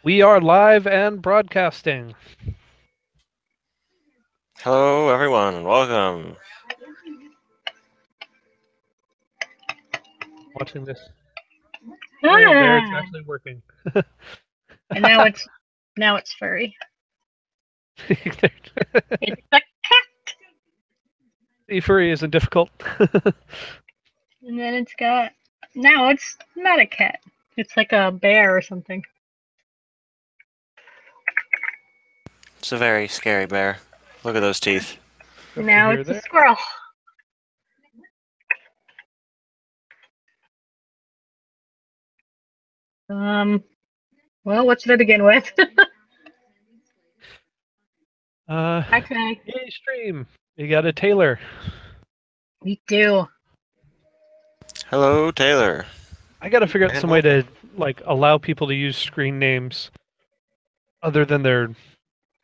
We are live and broadcasting. Hello, everyone. Welcome. Watching this. Ah! Oh, there it's actually working. And now it's furry. It's a cat. The furry isn't difficult. And then now it's not a cat. It's like a bear or something. It's a very scary bear. Look at those teeth. Now it's a squirrel. Well, what should I begin with? Okay. Yay, stream. You got a Taylor. We do. Hello, Taylor. I gotta figure out some way to allow people to use screen names other than their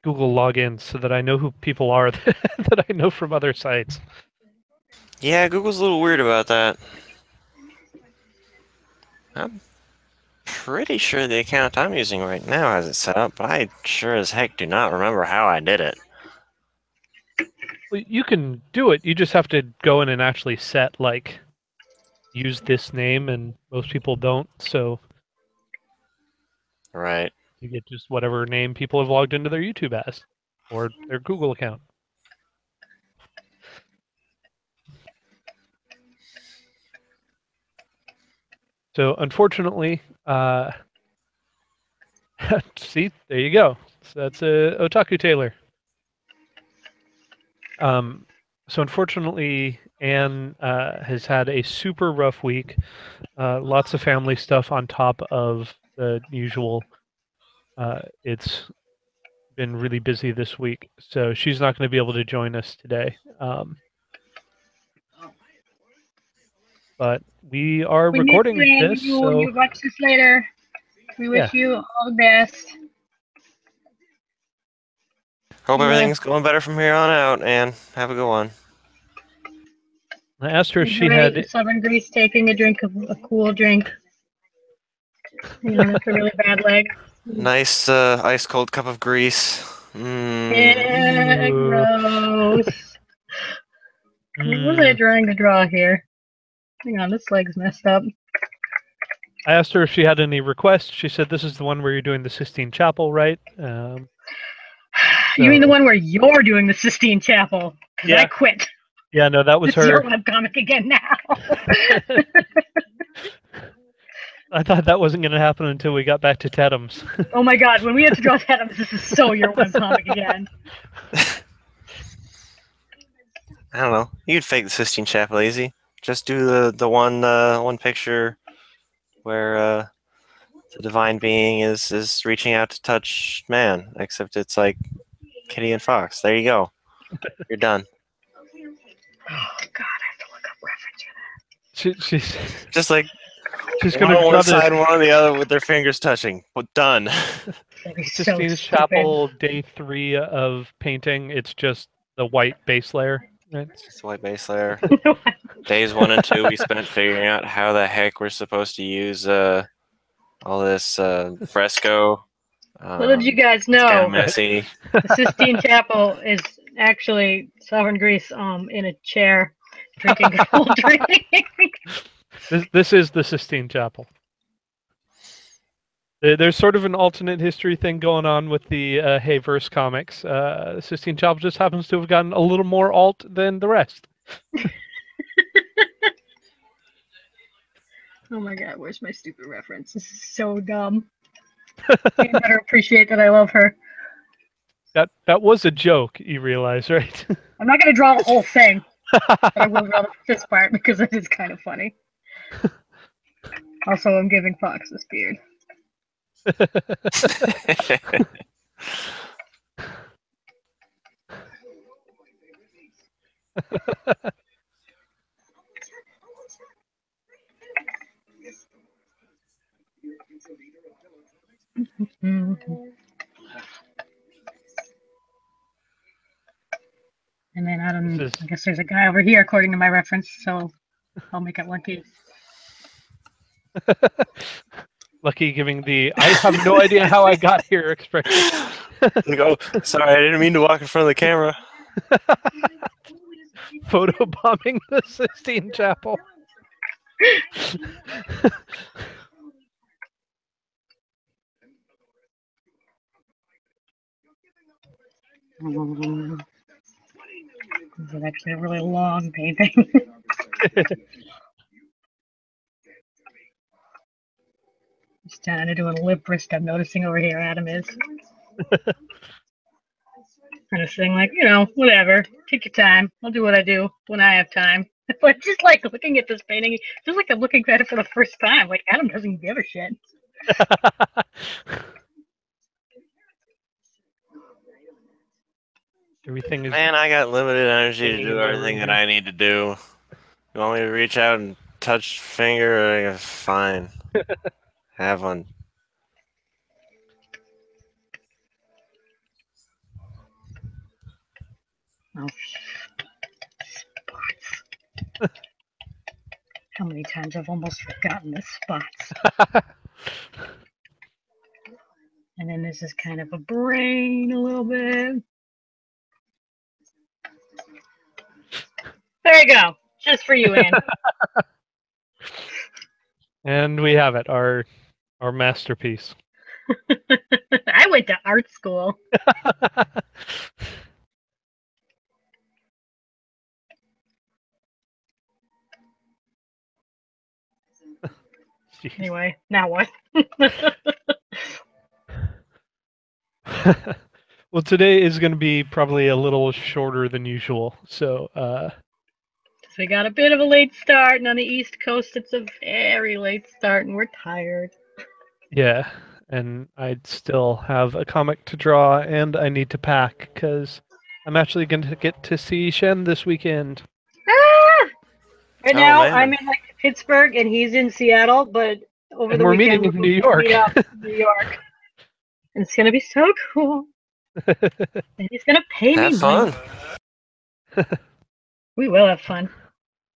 Google logins so that I know who people are that I know from other sites. Yeah, Google's a little weird about that. I'm pretty sure the account I'm using right now has it set up, but I sure as heck do not remember how I did it. Well, you can do it. You just have to go in and actually set use this name, and most people don't. So Right. you get just whatever name people have logged into their YouTube as or their Google account. So unfortunately, see, there you go. So that's a Otaku Taylor. So unfortunately, Anne has had a super rough week. Lots of family stuff on top of the usual. It's been really busy this week, so she's not going to be able to join us today. But we are recording this. So you watch this later. We wish you all the best. Hope everything's going better from here on out, and have a good one. I asked her if she had Southern Greece taking a drink of a cool drink. You know, that's a really bad leg. Nice ice cold cup of grease. Yeah, gross. What was I trying to draw here? Hang on, this leg's messed up. I asked her if she had any requests. She said this is the one where you're doing the Sistine Chapel, right? You mean the one where you're doing the Sistine Chapel? Because I quit. Yeah, no, that was it's her. Your webcomic again now. I thought that wasn't going to happen until we got back to Tedham's. Oh my god, when we have to draw Tedham's, this is so your webcomic again. I don't know. You'd fake the Sistine Chapel easy. Just do the one picture where the divine being is reaching out to touch man, except it's like Kitty and Fox. There you go. You're done. Oh god, I have to look up reference for that. She's just like she's one on one side, one on the other, with their fingers touching. But done. Sistine Chapel, day 3 of painting. It's just the white base layer. Right? It's the white base layer. Days 1 and 2, we spent figuring out how the heck we're supposed to use all this fresco. Well, did you guys know? It's kind of messy. The Sistine Chapel is actually Sovereign Greece in a chair drinking a cool drink. This is the Sistine Chapel. There's sort of an alternate history thing going on with the Hey Verse comics. Sistine Chapel just happens to have gotten a little more alt than the rest. Oh my god, where's my stupid reference? This is so dumb. You better appreciate that I love her. That was a joke, you realize, right? I'm not going to draw the whole thing. But I will draw this part because it is kind of funny. Also, I'm giving Fox this beard. And then I guess there's a guy over here according to my reference, so I'll make it one piece. Lucky giving the "I have no idea how I got here" expression. Like, oh, sorry, I didn't mean to walk in front of the camera. Photobombing the Sistine Chapel. This is actually a really long painting. Just trying to do a lip wrist. I'm noticing over here. Adam is kind of saying like, whatever. Take your time. I'll do what I do when I have time. But just like looking at this painting, just like I'm looking at it for the first time. Like Adam doesn't give a shit. Everything is. Man, I got limited energy to Getting do in my everything room that here. I need to do. You want me to reach out and touch finger? Fine. Have one. Oh, spots. How many times I've almost forgotten the spots. And then this is kind of a brain a little bit. There you go. Just for you, Anne. And we have it, our masterpiece. I went to art school. Jeez. Anyway, now what? Well, today is going to be probably a little shorter than usual. So, So we got a bit of a late start, and on the East Coast, it's a very late start, and we're tired. yeah, and I'd still have a comic to draw, and I need to pack because I'm actually going to get to see Shen this weekend. Ah! Right Oh, now, man. I'm in Pittsburgh, and he's in Seattle, but over And the we're weekend, meeting in we're New gonna York. meet up in New York. And it's gonna be so cool. And he's gonna pay me Have money. fun. We will have fun.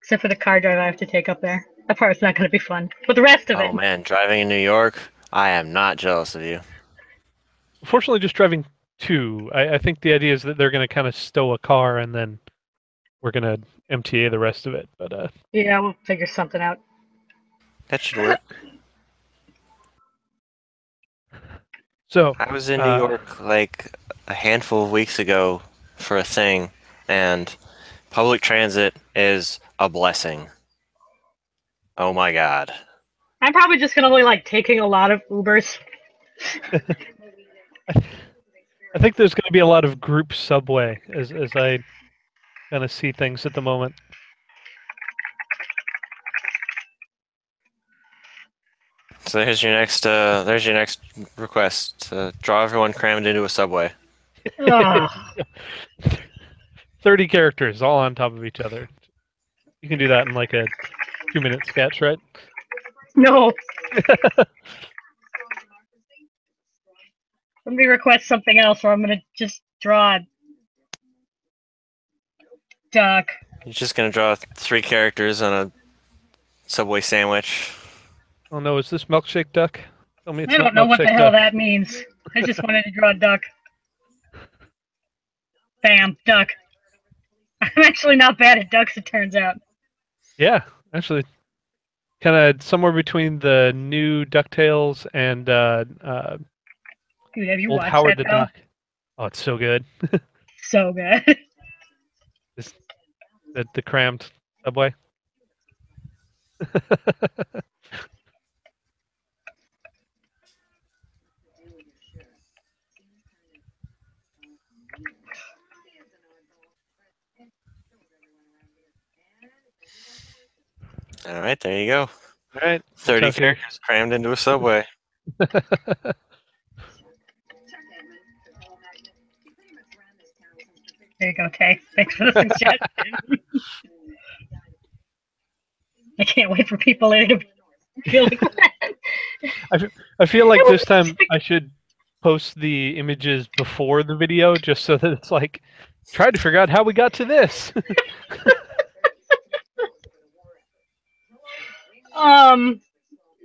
Except for the car drive I have to take up there. That part's not gonna be fun. But the rest of Oh it. man, driving in New York, I am not jealous of you. Fortunately, just driving two. I think the idea is that they're going to kind of stow a car, and then we're going to MTA the rest of it. But Yeah, we'll figure something out. That should work. so I was in New York like a handful of weeks ago for a thing, and public transit is a blessing. Oh my god. I'm probably just gonna be taking a lot of Ubers. I think there's going to be a lot of group subway as I kind of see things at the moment. So there's your next request. Draw everyone crammed into a subway. Ugh. 30 characters all on top of each other. You can do that in like a 2-minute sketch, right? No. Let me request something else, or I'm gonna just draw a duck. You're just gonna draw 3 characters on a Subway sandwich. Oh no, is this milkshake duck? Tell me it's I not don't know what the milkshake hell duck. that means. I just wanted to draw a duck. Bam, duck. I'm actually not bad at ducks, it turns out. Yeah, actually, kind of somewhere between the new DuckTales and Dude, have you old watched Howard that the though? Duck. Oh, it's so good. So good. The crammed subway. All right, there you go. All right. 30 talk to you. characters crammed into a subway. There you go, Tay. Thanks for the suggestion. I can't wait for people later to feel like that. I feel like this time I should post the images before the video just so that it's like, try to figure out how we got to this.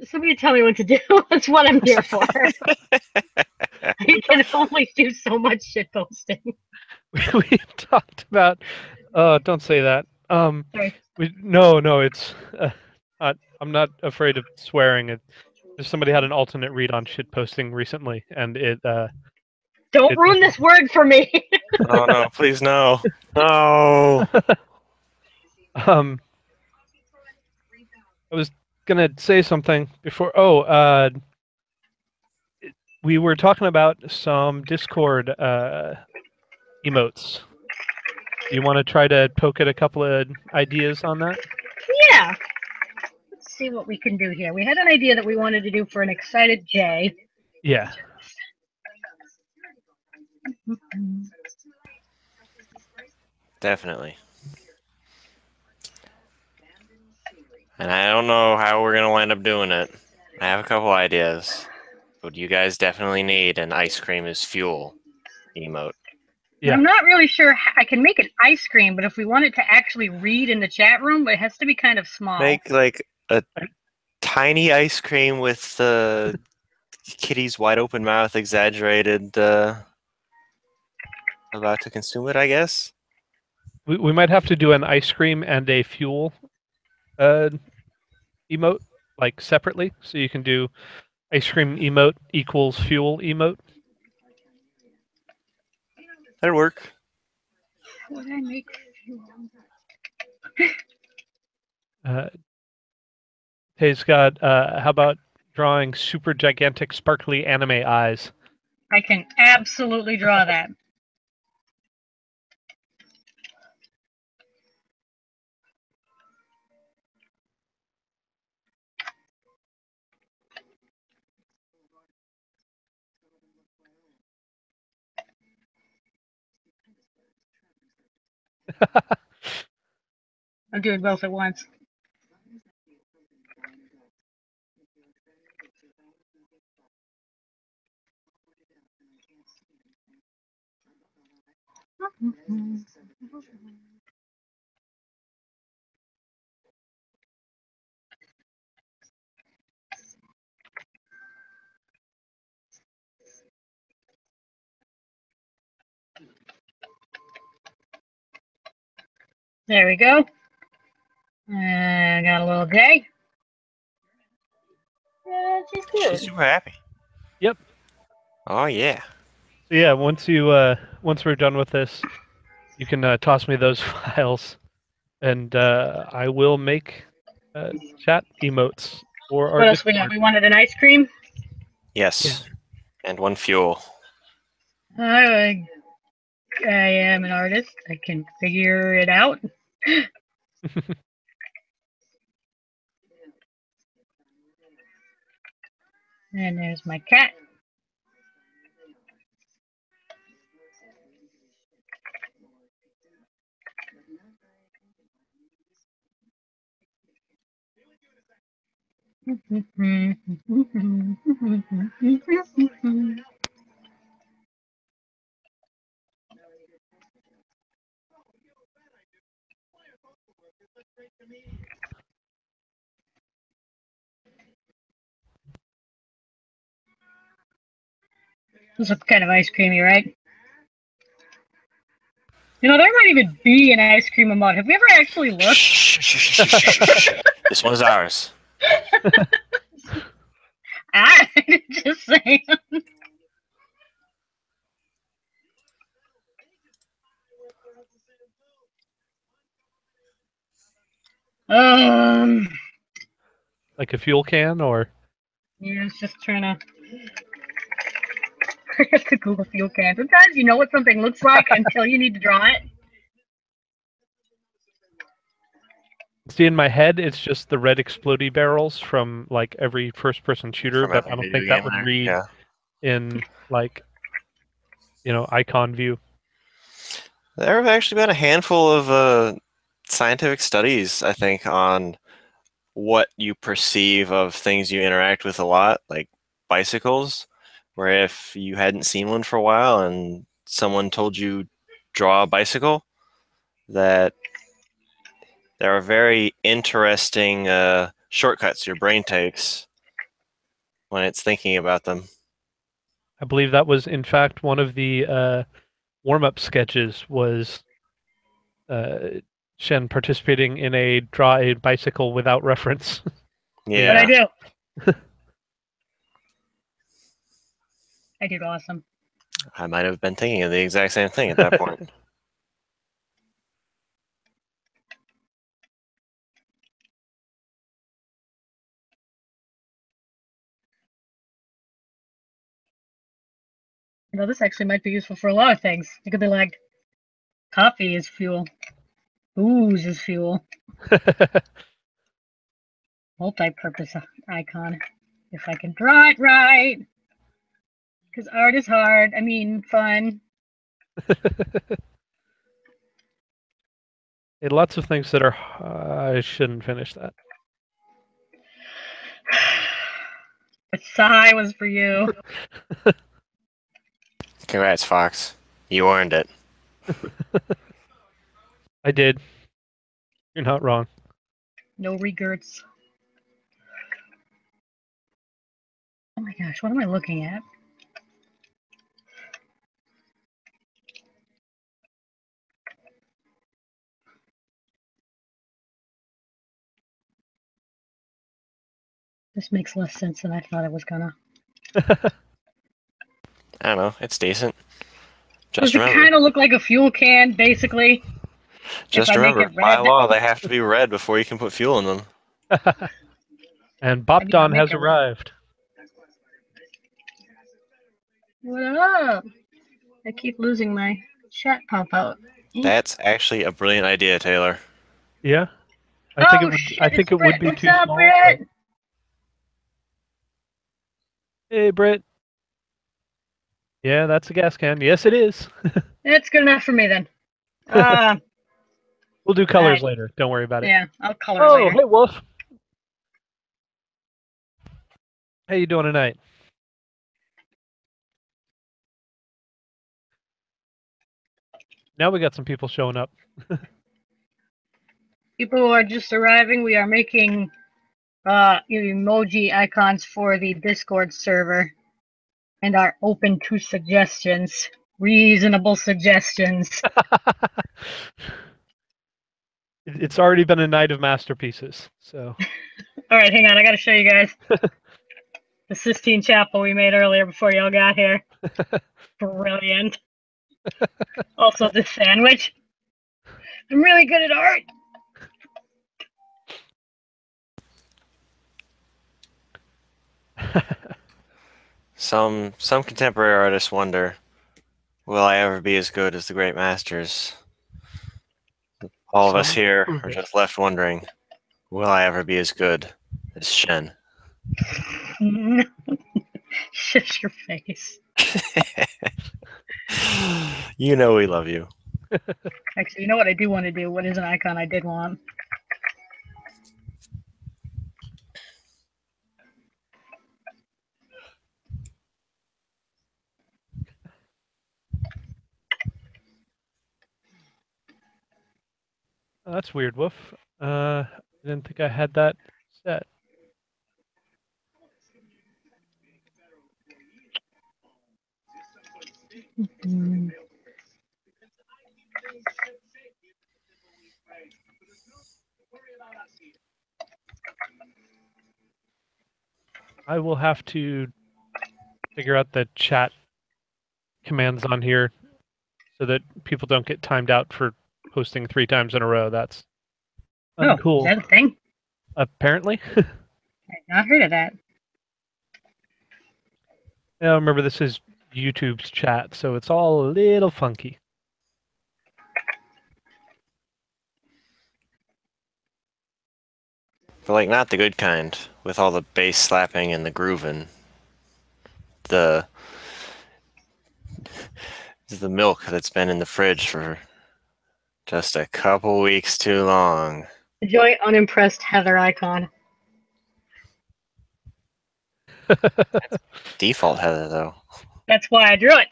somebody tell me what to do. That's what I'm here for. I can only do so much shit posting. We talked about. Don't say that. Sorry. No, it's. I'm not afraid of swearing. Just somebody had an alternate read on shit posting recently, and Don't ruin this word for me. Oh no! Please no! No! I was gonna say something before. We were talking about some Discord emotes. Do you want to try to poke at a couple of ideas on that? Yeah. Let's see what we can do here. We had an idea that we wanted to do for an excited Jay. Yeah. Definitely. And I don't know how we're gonna wind up doing it. I have a couple ideas, but you guys definitely need an ice cream is fuel emote. Yeah. I'm not really sure. I can make an ice cream, but if we want it to actually read in the chat room, it has to be kind of small. Make like a tiny ice cream with the kitty's wide open mouth exaggerated about to consume it, I guess. We might have to do an ice cream and a fuel emote like separately, so you can do ice cream emote equals fuel emote. That'd work. How would I make fuel? Hey Scott, how about drawing super gigantic sparkly anime eyes? I can absolutely draw that. I'm doing both at once. There we go. I got a little J. She's cute. She's super happy. Yep. Oh yeah. So yeah, once we're done with this, you can toss me those files, and I will make chat emotes for our What else we Discord. got? We wanted an ice cream. Yes. And one fuel. I am an artist. I can figure it out. And there's my cat. This is kind of ice creamy, right? You know, there might even be an ice cream emote. Have we ever actually looked? This one's ours. Just saying. Like a fuel can, or Yeah, it's just trying to. I have to Google fuel can. Sometimes you know what something looks like until you need to draw it. see in my head, it's just the red explodey barrels from like every first-person shooter, From but every I don't video think that game would there. read Yeah. in like icon view. There have actually been a handful of scientific studies, I think, on what you perceive of things you interact with a lot, like bicycles, where if you hadn't seen one for a while and someone told you draw a bicycle, that there are very interesting shortcuts your brain takes when it's thinking about them. I believe that was, in fact, one of the warm-up sketches was Shen participating in a draw a bicycle without reference. Yeah. But I do. I did awesome. I might have been thinking of the exact same thing at that point. You know, this actually might be useful for a lot of things. It could be like, coffee is fuel. Booze is fuel. Multi-purpose icon. If I can draw it right. Because art is hard. I mean, fun. Lots of things that are. I shouldn't finish that. The sigh was for you. Congrats, Fox. You earned it. I did. You're not wrong. No regrets. Oh my gosh, what am I looking at? This makes less sense than I thought it was gonna. I don't know. It's decent. Just Does it remember. kind of look like a fuel can, basically? Just if I make remember. it By red? law, they have to be red before you can put fuel in them. And Bop Maybe I'll Don make has it red. arrived. What up? I keep losing my chat pop out. That's actually a brilliant idea, Taylor. Yeah. I think Oh, it would. shit, I think it's it would Brett. be What's too up, small. Brett? But... Hey, Britt. Yeah, that's a gas can. Yes, it is. That's good enough for me then. We'll do colors Alright. later. Don't worry about it. Yeah, I'll color Oh, later. hey, Wolf. How you doing tonight? Now we got some people showing up. People who are just arriving, we are making emoji icons for the Discord server and are open to suggestions. Reasonable suggestions. It's already been a night of masterpieces. So. Alright, hang on, I gotta show you guys. The Sistine Chapel we made earlier before y'all got here. Brilliant. Also, this sandwich. I'm really good at art. Some contemporary artists wonder, will I ever be as good as the great masters? All of us Some here prove are it. just left wondering, will I ever be as good as Shen? Shut your face. You know we love you. Actually, you know what I do want to do? What is an icon I did want? Oh, that's weird, Wolf. I didn't think I had that set. I will have to figure out the chat commands on here so that people don't get timed out for posting 3 times in a row. That's Oh, uncool. is that a thing? Apparently. I've not heard of that. Now remember, this is YouTube's chat, so it's all a little funky. But like not the good kind, with all the bass slapping and the grooving. The milk that's been in the fridge for just a couple weeks too long. Enjoy unimpressed Heather icon. Default Heather though. That's why I drew it.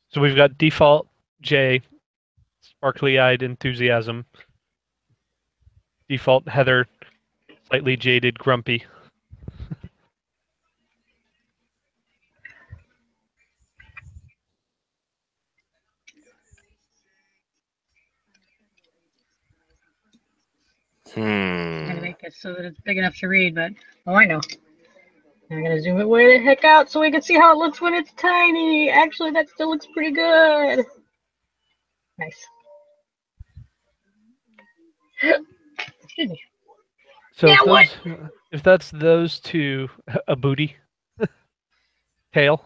So we've got default J, sparkly-eyed enthusiasm. Default Heather, slightly jaded, grumpy. I'm gonna make it so that it's big enough to read, but I know. I'm gonna zoom it way the heck out so we can see how it looks when it's tiny. Actually, that still looks pretty good. Nice. Excuse me. So Yeah, if that's those two, a booty, tail.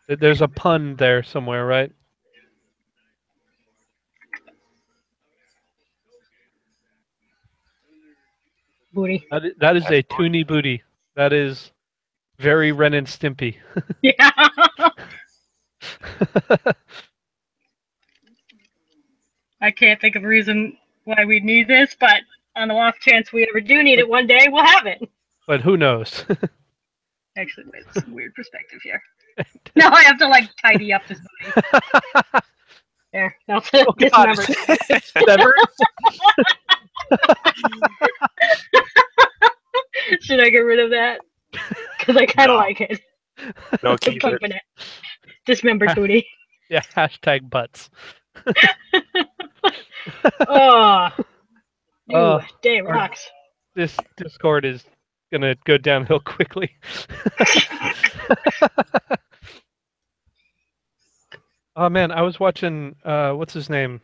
There's a pun there somewhere, right? Booty. That is a toony booty. That is very Ren and Stimpy. Yeah. I can't think of a reason why we need this, but on the off chance we ever do need it one day, we'll have it. But who knows? Actually, wait, this is a weird perspective here. Now I have to like tidy up this booty. There, now Oh, dismembered. Severed? Should I get rid of that? Because I kind of like it. No, keep it. Dismembered booty. Yeah, hashtag butts. Oh, Oh, day rocks. This Discord is gonna go downhill quickly. Oh man, I was watching what's his name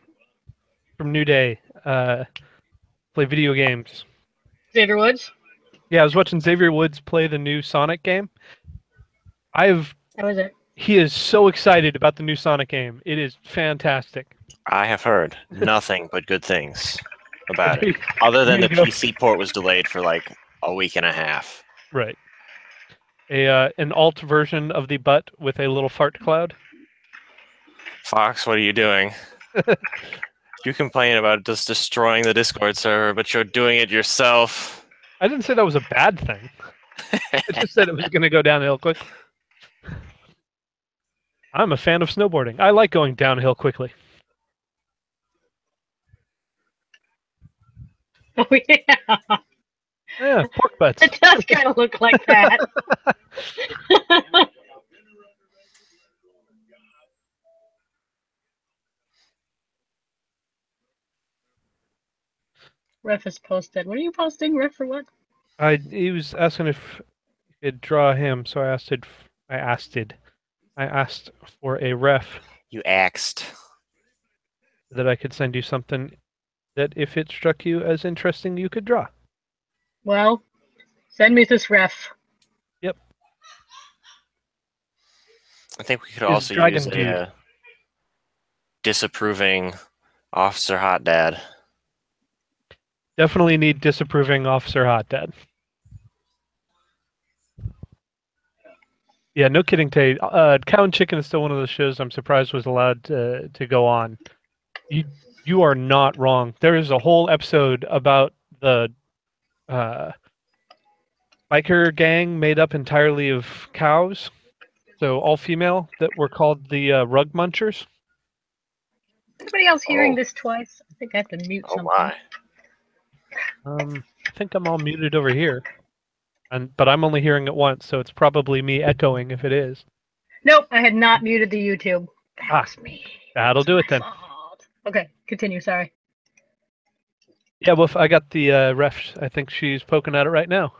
from New Day play video games. Xavier Woods. Yeah, I was watching Xavier Woods play the new Sonic game. How was it? He is so excited about the new Sonic game. It is fantastic. I have heard nothing but good things about it, other than the PC port was delayed for like a week and a half. Right. An alt version of the butt with a little fart cloud. Fox, what are you doing? You complain about just destroying the Discord server, but you're doing it yourself. I didn't say that was a bad thing. I just said it was going to go downhill quickly. I'm a fan of snowboarding. I like going downhill quickly. Oh yeah. Yeah, pork butts. It does kind of look like that. Ref is posted. What are you posting? Ref for what? He was asking if you could draw him, so I asked for a ref. You axed. That I could send you something that, if it struck you as interesting, you could draw. Well, send me this ref. Yep. I think we could also use a disapproving Officer Hot Dad. Definitely need disapproving Officer Hot Dad. Yeah, no kidding, Tay. Cow and Chicken is still one of those shows I'm surprised was allowed to go on. You are not wrong. There is a whole episode about the biker gang made up entirely of cows, so all female, that were called the Rug Munchers. Anybody else hearing this twice? I think I have to mute something. My. I think I'm all muted over here, but I'm only hearing it once, so it's probably me echoing if it is. Nope, I had not muted the YouTube. That's me. That'll do it then. Okay, continue. Sorry. Yeah, well, I got the ref. I think she's poking at it right now.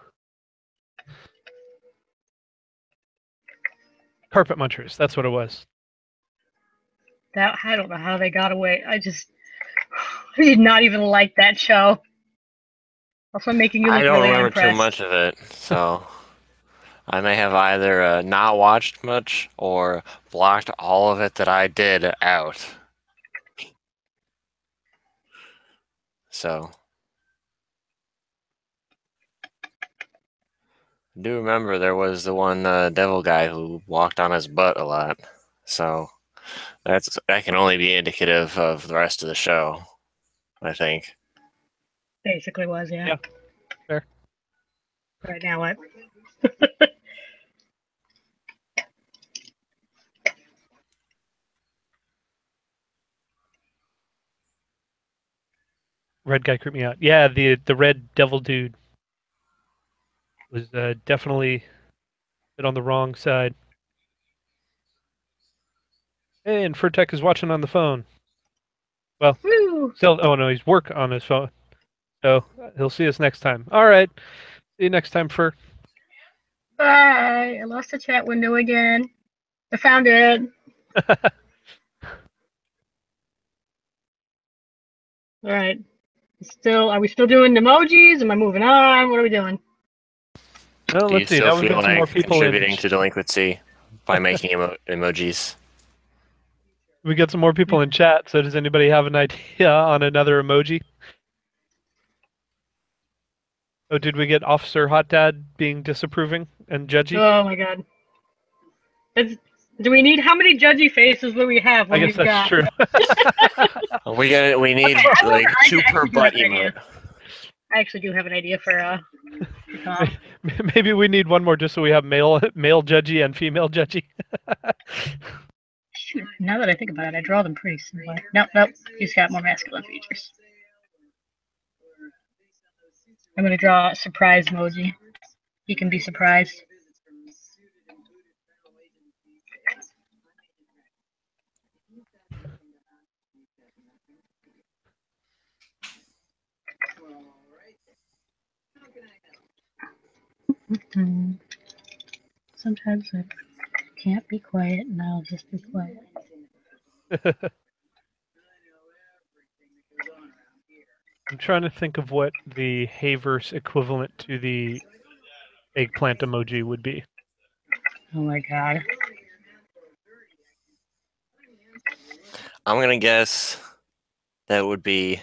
Carpet Munchers. That's what it was. I don't know how they got away. I did not even like that show. Also, making you look really I don't remember unimpressed. too much of it, so I may have either not watched much or blocked all of it that I did out. So I do remember there was the one devil guy who walked on his butt a lot. So that can only be indicative of the rest of the show, I think. Basically was, yeah. Yeah. Fair. Right now, what? Red guy creeped me out. Yeah, the red devil dude was definitely bit on the wrong side. Hey, and Furtek is watching on the phone. Well, Woo! still, oh no, he's work on his phone. So he'll see us next time. All right, see you next time, Fur. Bye. I lost the chat window again. I found it. All right. Are we still doing emojis? Am I moving on? What are we doing? Well, Do you let's see. still Now we've feel got some more like people in. contributing to delinquency by making emojis? We got some more people in chat. So does anybody have an idea on another emoji? Oh, did we get Officer Hot Dad being disapproving and judgy? Oh my god. Do we need how many judgy faces will we have I when guess we've that's got? true. We need Okay, like I 2 per actually do have butt an idea. emote. I actually do have an idea for Tom. Maybe we need one more just so we have male judgy and female judgy. Shoot, now that I think about it, I draw them pretty similar. Nope. He's got more masculine features. I'm gonna draw a surprise emoji. He can be surprised. Sometimes I can't be quiet, and I'll just be quiet. I'm trying to think of what the Hayverse equivalent to the eggplant emoji would be. Oh my god. I'm gonna guess that would be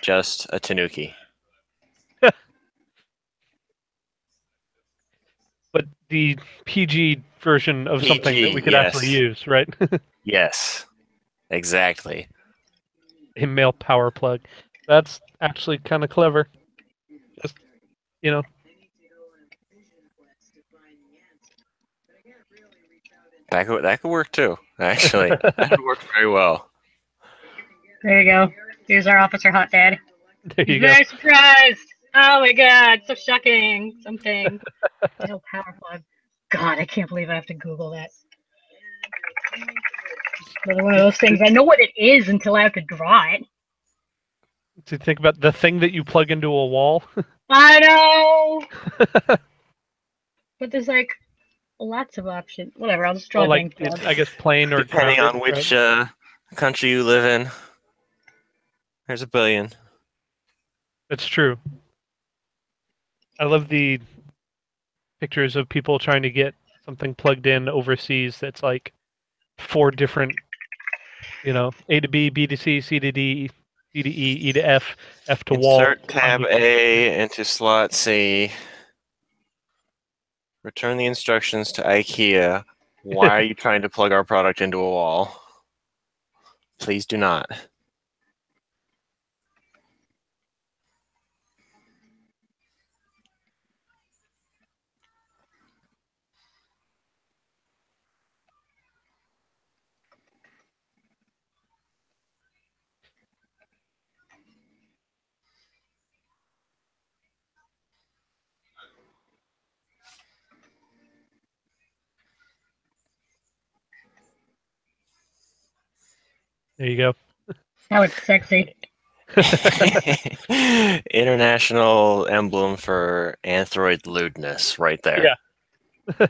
just a tanuki. But the PG version of something that we could actually yes. use, right? Yes, exactly. A male power plug. That's actually kind of clever. Just, you know. That could work too, actually. That would work very well. There you go. Here's our Officer Hot Dad. There He's you go. very surprised. Oh my god, so shocking. Something. Male power plug. God, I can't believe I have to Google that. Another one of those things. I know what it is until I have to draw it. To think about the thing that you plug into a wall. I know. But there's like lots of options. Whatever, I'll just draw Well, a dang like plug. I guess plain or Depending grounded, on which right? country you live in, there's a billion. That's true. I love the pictures of people trying to get something plugged in overseas that's like 4 different, A to B, B to C, C to D, C to E, E to F, F to wall. Insert tab A into slot C. Return the instructions to IKEA. Why are you trying to plug our product into a wall? Please do not. There you go. Now it's sexy. International emblem for Android lewdness right there. Yeah.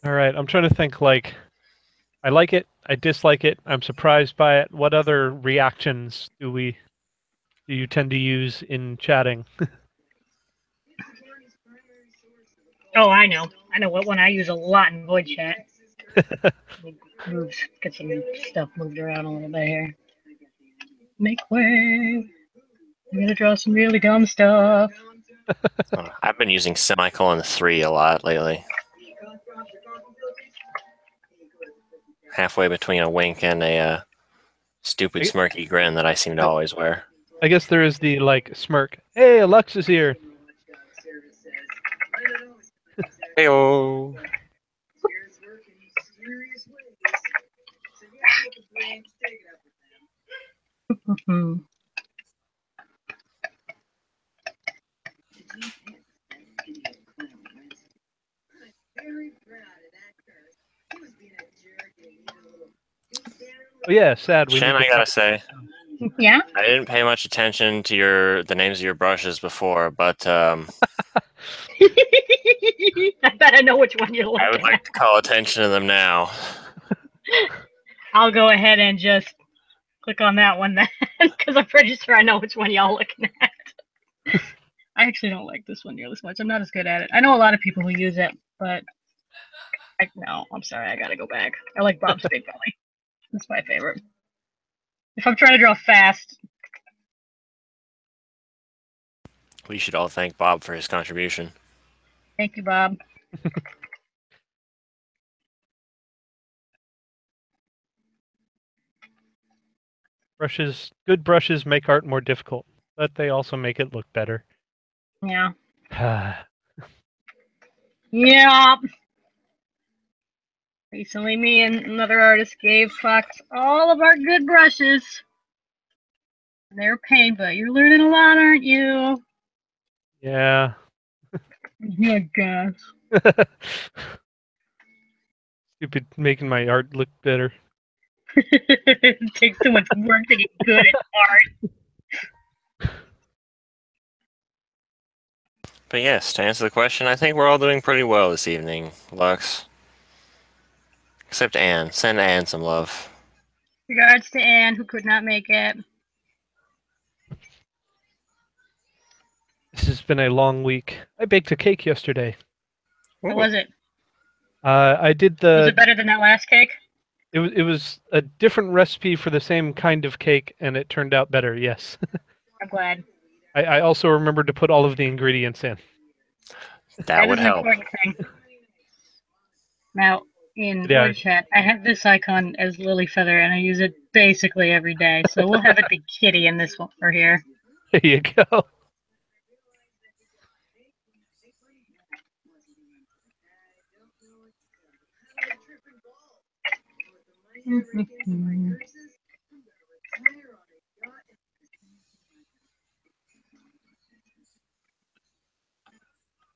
All right, I'm trying to think like I like it, I dislike it, I'm surprised by it. What other reactions do you tend to use in chatting? Oh, I know. I know what one I use a lot in void chat. Get some stuff moved around a little bit here. Make way. I'm gonna draw some really dumb stuff. I've been using semicolon 3 a lot lately. Halfway between a wink and a stupid smirky grin that I seem to always wear. I guess there is the like smirk. Hey, Alexa's here. Heyo. Oh yeah, sad. We Shen, need to I gotta talk. say, Yeah? I didn't pay much attention to the names of your brushes before, but I bet I know which one you're I would looking like at. to call attention to them now. I'll go ahead and just click on that one then, because I'm pretty sure I know which one y'all looking at. I actually don't like this one nearly as much. I'm not as good at it. I know a lot of people who use it, but no, I'm sorry, I gotta go back. I like Bob's Big Belly. That's my favorite. If I'm trying to draw fast, We should all thank Bob for his contribution. thank you, Bob. Good brushes make art more difficult, but they also make it look better. Yeah. Yeah. Recently, me and another artist gave Fox all of our good brushes. They're pain, but you're learning a lot, aren't you? Yeah. Yeah, guess. Stupid making my art look better. It takes so much work to get good at art. But yes, to answer the question, I think we're all doing pretty well this evening, Lux. Except Anne. Send Anne some love. Regards to Anne, who could not make it. This has been a long week. I baked a cake yesterday. How was it? I did Was it better than that last cake? It was a different recipe for the same kind of cake, and it turned out better. Yes. I'm glad. I also remembered to put all of the ingredients in. That would is an help. important thing. Now, in Yeah. word chat, I have this icon as Lily Feather, and I use it basically every day. So we'll have it be Kitty in this one for here. There you go.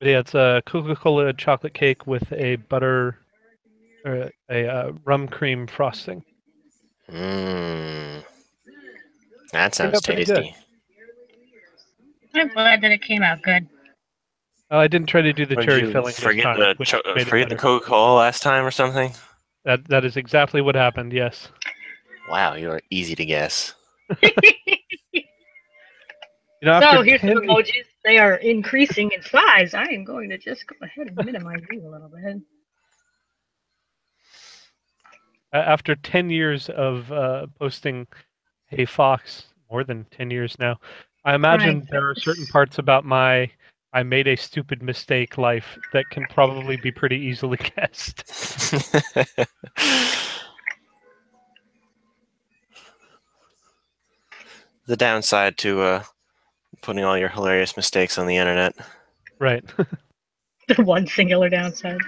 But yeah, it's a Coca-Cola chocolate cake with a rum cream frosting. Mmm. That Turned sounds out pretty good. tasty. I'm glad that it came out good. I didn't try to do the Would cherry you filling this forget time, the which made it forget the better. Coca-Cola last time or something? That is exactly what happened. Yes. Wow, you are easy to guess. You know, So after here's some 10, emojis. They are increasing in size. I am going to just go ahead and minimize these a little bit. after 10 years of posting Hey Fox, more than 10 years now, I imagine there are certain parts about my I made a stupid mistake life that can probably be pretty easily guessed. The downside to putting all your hilarious mistakes on the internet. Right. The one singular downside.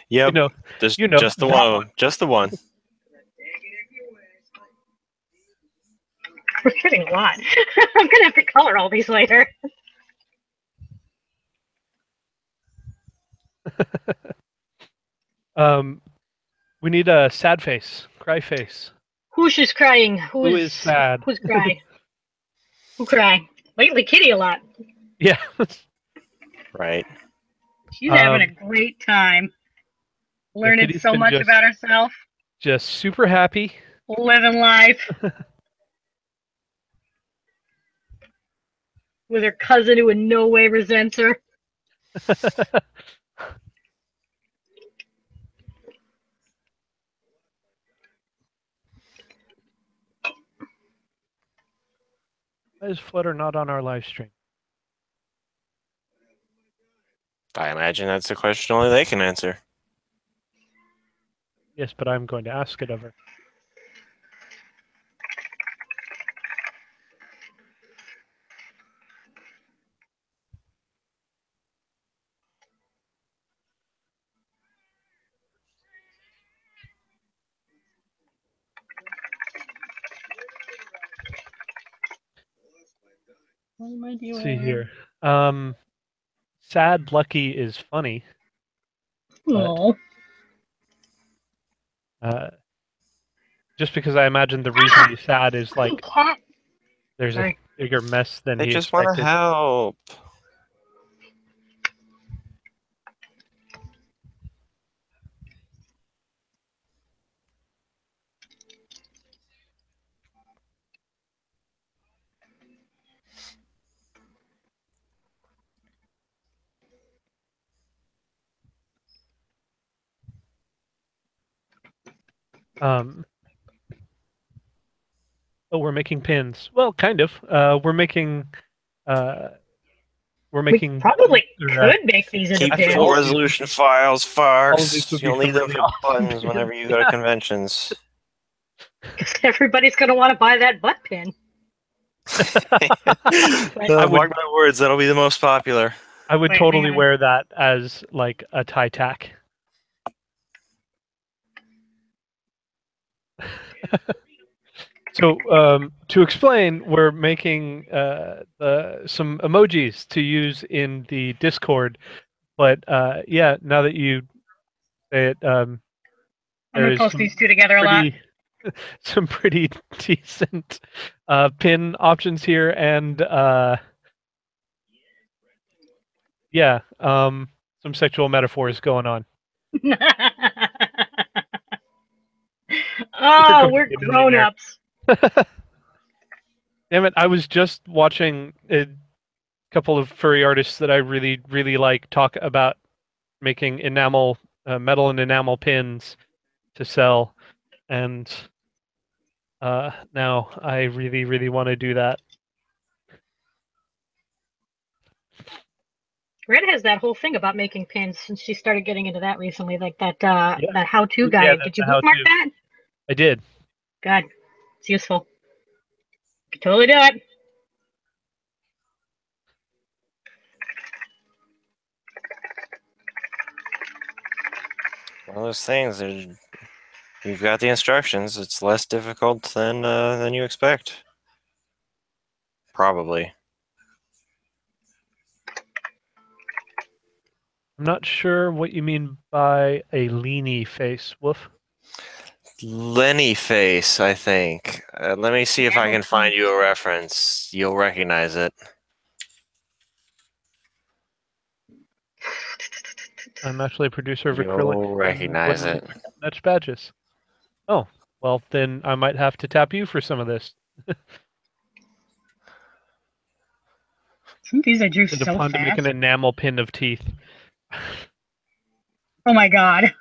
Yep. Just the one. Just the one. We're getting a lot. I'm gonna have to color all these later. We need a sad face, cry face. Who's just crying? Who is sad? Who's crying? Who crying? Lately, Kitty a lot. Yeah. Right. She's having a great time. Learning Kitty's so been much about herself. Just super happy. Living life. With her cousin who in no way resents her. Why is Flutter not on our live stream? I imagine that's a question only they can answer. Yes, but I'm going to ask it of her. What am I doing? Let's see here. Sad Lucky is funny. Oh, Just because I imagine the reason he's sad is like cat. there's a Sorry. bigger mess than They he just want to expected. help. Oh, we're making pins. Well, kind of. We're making. We're We making. probably or, could make these into Keep Actually, full all pins. of these resolution files, all of these Fox. would be You'll need some them really for awesome buttons whenever pins. you go to conventions. Because everybody's going to want to buy that butt pin. I would. Mark my words, that'll be the most popular. I would Wait, hang totally on. wear that as like a tie tack. So to explain, we're making some emojis to use in the Discord. But yeah, now that you say it, I'm there going to is post these two together a lot. some pretty decent pin options here, and yeah, some sexual metaphors going on. Oh, we're grown-ups. Damn it! I was just watching a couple of furry artists that I really, really like talk about making enamel, metal and enamel pins to sell, and now I really, really want to do that. Red has that whole thing about making pins since she started getting into that recently, like that Yeah. that how-to Yeah, guide. that's Did you the bookmark how-to. that? I did. God, it's useful. Could totally do it. One of those things. You've got the instructions. It's less difficult than you expect. Probably. I'm not sure what you mean by a leany face, Woof. Lenny face, I think. Let me see if I can find you a reference. You'll recognize it. I'm actually a producer of acrylic You'll and recognize would it. like match badges. Oh, well, then I might have to tap you for some of this. Some of these I drew Instead of so fun to make an fast. enamel pin of teeth. Oh my god.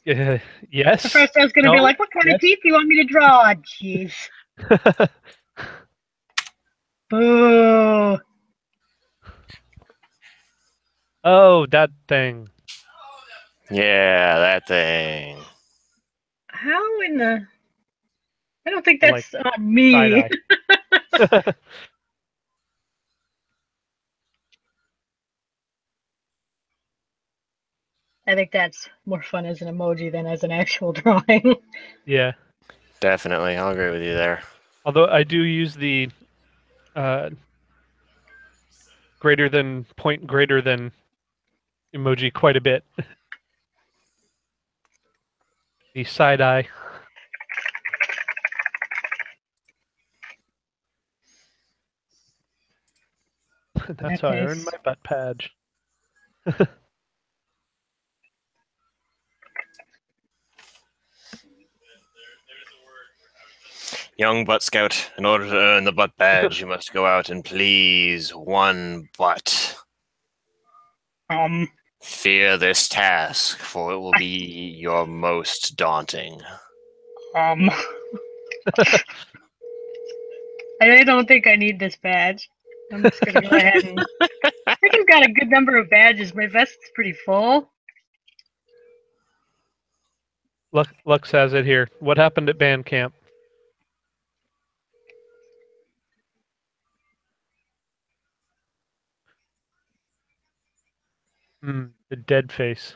Yes. At first I was going to be No? like, what kind of Yes? teeth do you want me to draw? Jeez. Boo. Oh, that thing. Yeah, that thing. How in the... I don't think Like that's me. side eye. I think that's more fun as an emoji than as an actual drawing. Yeah. Definitely. I'll agree with you there. Although I do use the greater than emoji quite a bit. The side eye. That's how I earn my butt badge. Young butt scout, in order to earn the butt badge, you must go out and please one butt. Fear this task, for it will be your most daunting. I don't think I need this badge. I'm just gonna go ahead and... I think I've got a good number of badges. My vest's pretty full. Lux has it here. What happened at band camp? The dead face.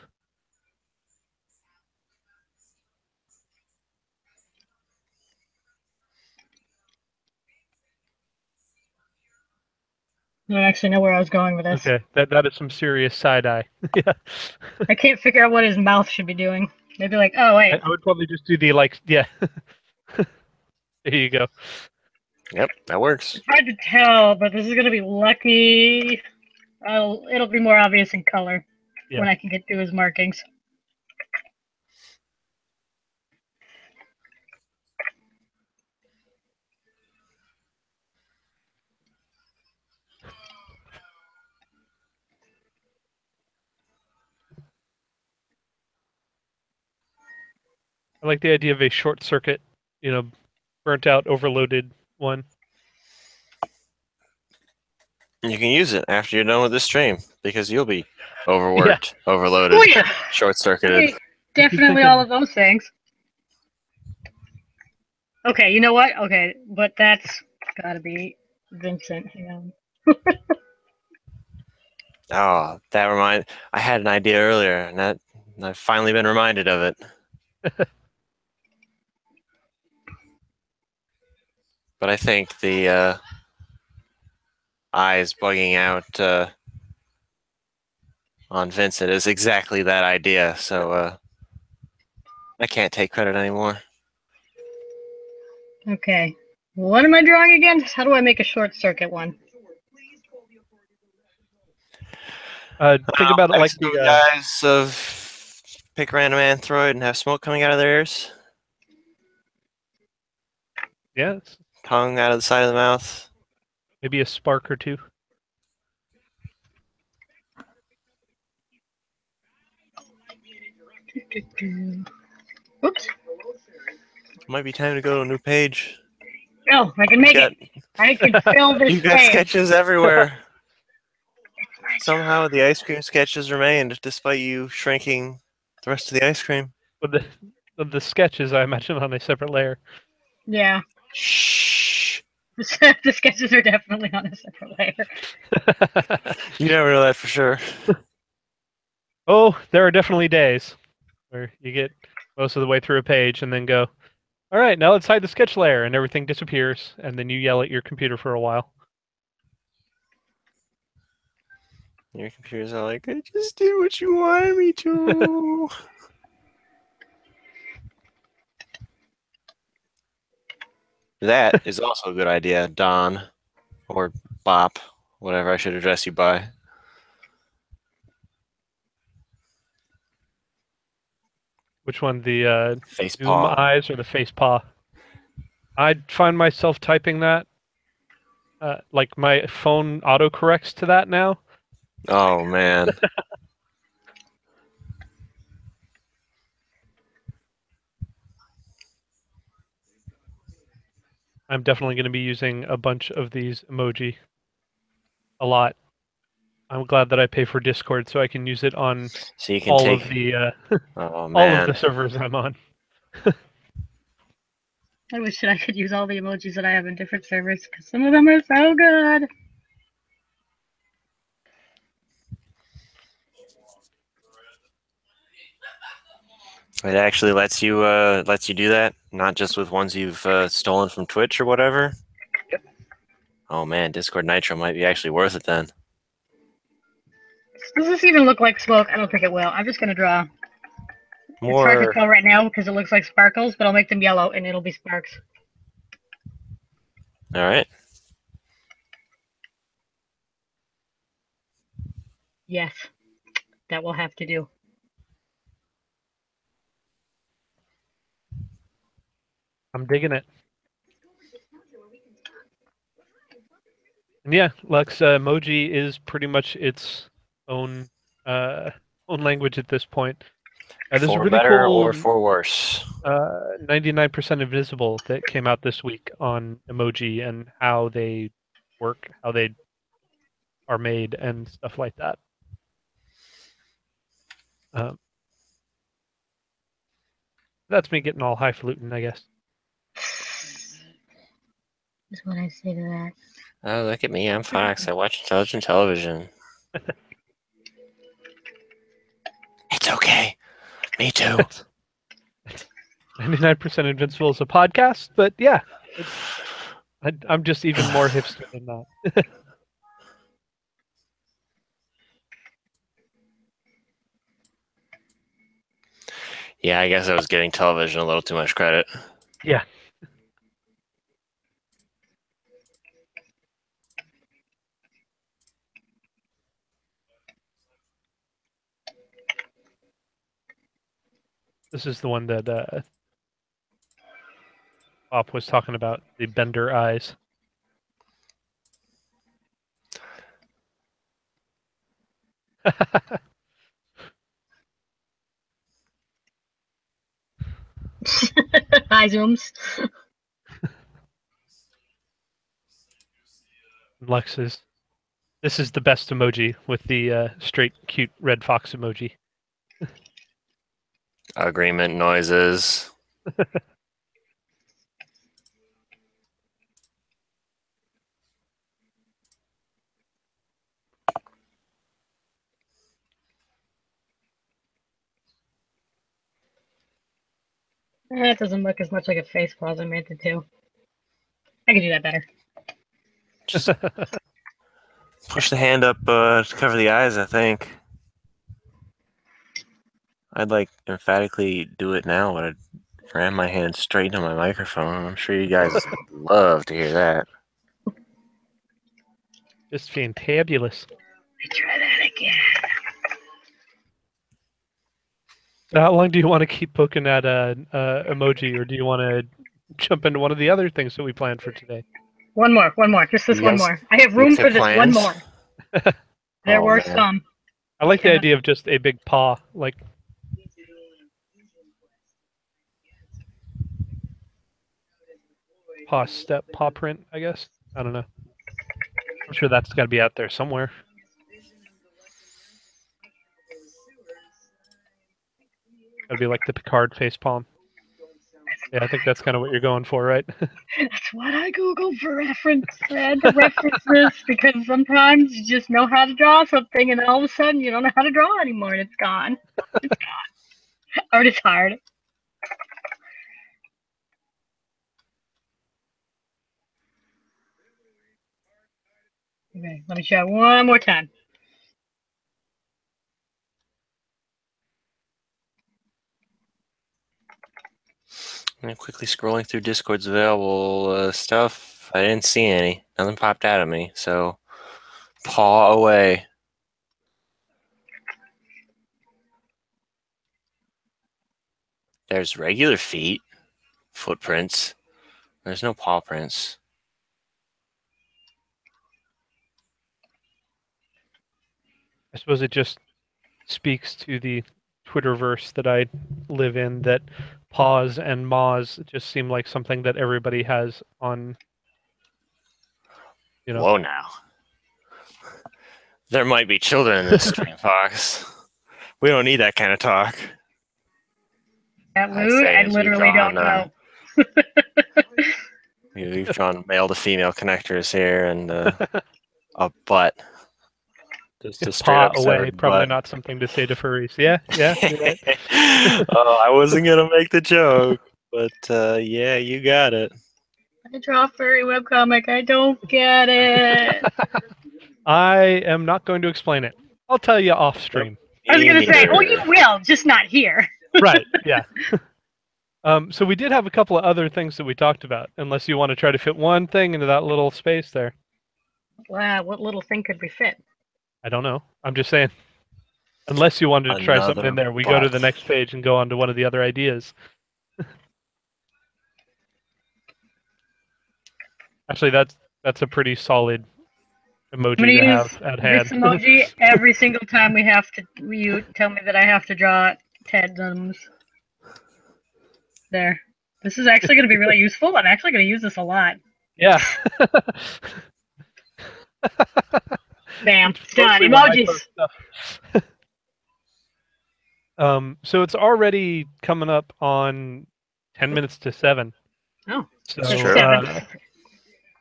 I don't actually know where I was going with this. Okay, that is some serious side eye. Yeah, I can't figure out what his mouth should be doing. Maybe like, oh wait, I would probably just do the like. Yeah, there you go. Yep, that works. it's hard to tell, but this is gonna be lucky. It'll be more obvious in color Yeah. when I can get through his markings. I like the idea of a short circuit, burnt out, overloaded one. You can use it after you're done with this stream because you'll be overworked, overloaded, Oh yeah, short-circuited. definitely all of those things. Okay, you know what? Okay, but that's gotta be Vincent. Hang on. Oh, I had an idea earlier, and I've finally been reminded of it. But I think the eyes bugging out on Vincent is exactly that idea. So I can't take credit anymore. Okay, what am I drawing again? How do I make a short circuit one? Think about it like the the guys of pick a random android and have smoke coming out of their ears, yeah, tongue out of the side of the mouth. maybe a spark or two. Oops. Might be time to go to a new page. Oh, I can make it. I can fill this You've got page. sketches everywhere. Somehow the ice cream sketches remained despite you shrinking the rest of the ice cream. With the sketches, I imagine, on a separate layer. Yeah. Shh. The sketches are definitely on a separate layer. You never know that for sure. Oh, there are definitely days where you get most of the way through a page and then go, all right, now let's hide the sketch layer, and everything disappears, and then you yell at your computer for a while. Your computer's all like, I just did what you wanted me to. That is also a good idea, Don. Or Bop, whatever I should address you by. Which one, the Face zoom paw. eyes or the face paw? I find myself typing that. Like my phone autocorrects to that now. Oh, man. I'm definitely going to be using a bunch of these emoji. A lot. I'm glad that I pay for Discord so I can use it on So you can all take... of the Oh, man. all of the servers I'm on. I wish that I could use all the emojis that I have in different servers because some of them are so good. It actually lets you do that, not just with ones you've stolen from Twitch or whatever. Yep. Oh man, Discord Nitro might be actually worth it then. Does this even look like smoke? I don't think it will. I'm just gonna draw. It's hard to More. tell right now because it looks like sparkles, but I'll make them yellow and it'll be sparks. All right. Yes, that will have to do. I'm digging it. And yeah, Lux, emoji is pretty much its own language at this point. There's a For really better cool or for worse. 99% Invisible that came out this week on emoji and how they work, how they are made, and stuff like that. That's me getting all highfalutin, I guess. Is what I say to that. Oh, look at me. I'm Fox. I watch intelligent television. It's okay. Me too. 99% Invincible is a podcast, but yeah, I'm just even more hipster than that. Yeah, I guess I was giving television a little too much credit. Yeah. This is the one that Bob was talking about, the Bender eyes. Hi, Zooms. Lex's. This is the best emoji with the straight, cute red fox emoji. Agreement noises. That doesn't look as much like a face paw as I meant it to. I can do that better. Just push the hand up to cover the eyes, I think. I'd like emphatically do it now, but I'd ram my hand straight into my microphone. I'm sure you guys love to hear that. Just fantabulous. Let's try that again. So how long do you want to keep poking at emoji, or do you want to jump into one of the other things that we planned for today? One more. Just this You one guys more. I have room for this one plans? more. There were man. some. I like the Yeah. idea of just a big paw, like paw print, I guess. I don't know. I'm sure that's got to be out there somewhere. Got to be like the Picard facepalm. Yeah, I think that's kind of what you're going for, right? That's what I Googled for reference. I had to reference this because sometimes you just know how to draw something and then all of a sudden you don't know how to draw anymore and it's gone. It's gone. Or it's hard. Okay, let me try one more time. I'm quickly scrolling through Discord's available stuff. I didn't see any. Nothing popped out at me, so paw away. There's regular feet, footprints. There's no paw prints. I suppose it just speaks to the Twitterverse that I live in, that paws and maws just seem like something that everybody has on, you know. Whoa now. There might be children in this stream, Fox. We don't need that kind of talk. That Lou, I literally don't know. We've drawn male to female connectors here and a butt. Just a straight paw up away, probably butt. not something to say to furries. Yeah, you're right. I wasn't gonna make the joke, but yeah, you got it. I draw a furry webcomic. I don't get it. I am not going to explain it. I'll tell you off stream. I was going to say, oh, you will, just not here. Right, yeah. So we did have a couple of other things that we talked about, unless you want to try to fit one thing into that little space there. Wow, what little thing could we fit? I don't know. I'm just saying. Unless you wanted to try something in there, we go to the next page and go on to one of the other ideas. Actually, that's a pretty solid emoji to have at hand. This emoji every single time you tell me that I have to draw Ted's there. This is actually going to be really useful. I'm actually going to use this a lot. Yeah. Bam. Done. Emojis. So it's already coming up on 10 minutes to 7. Oh. So, 7.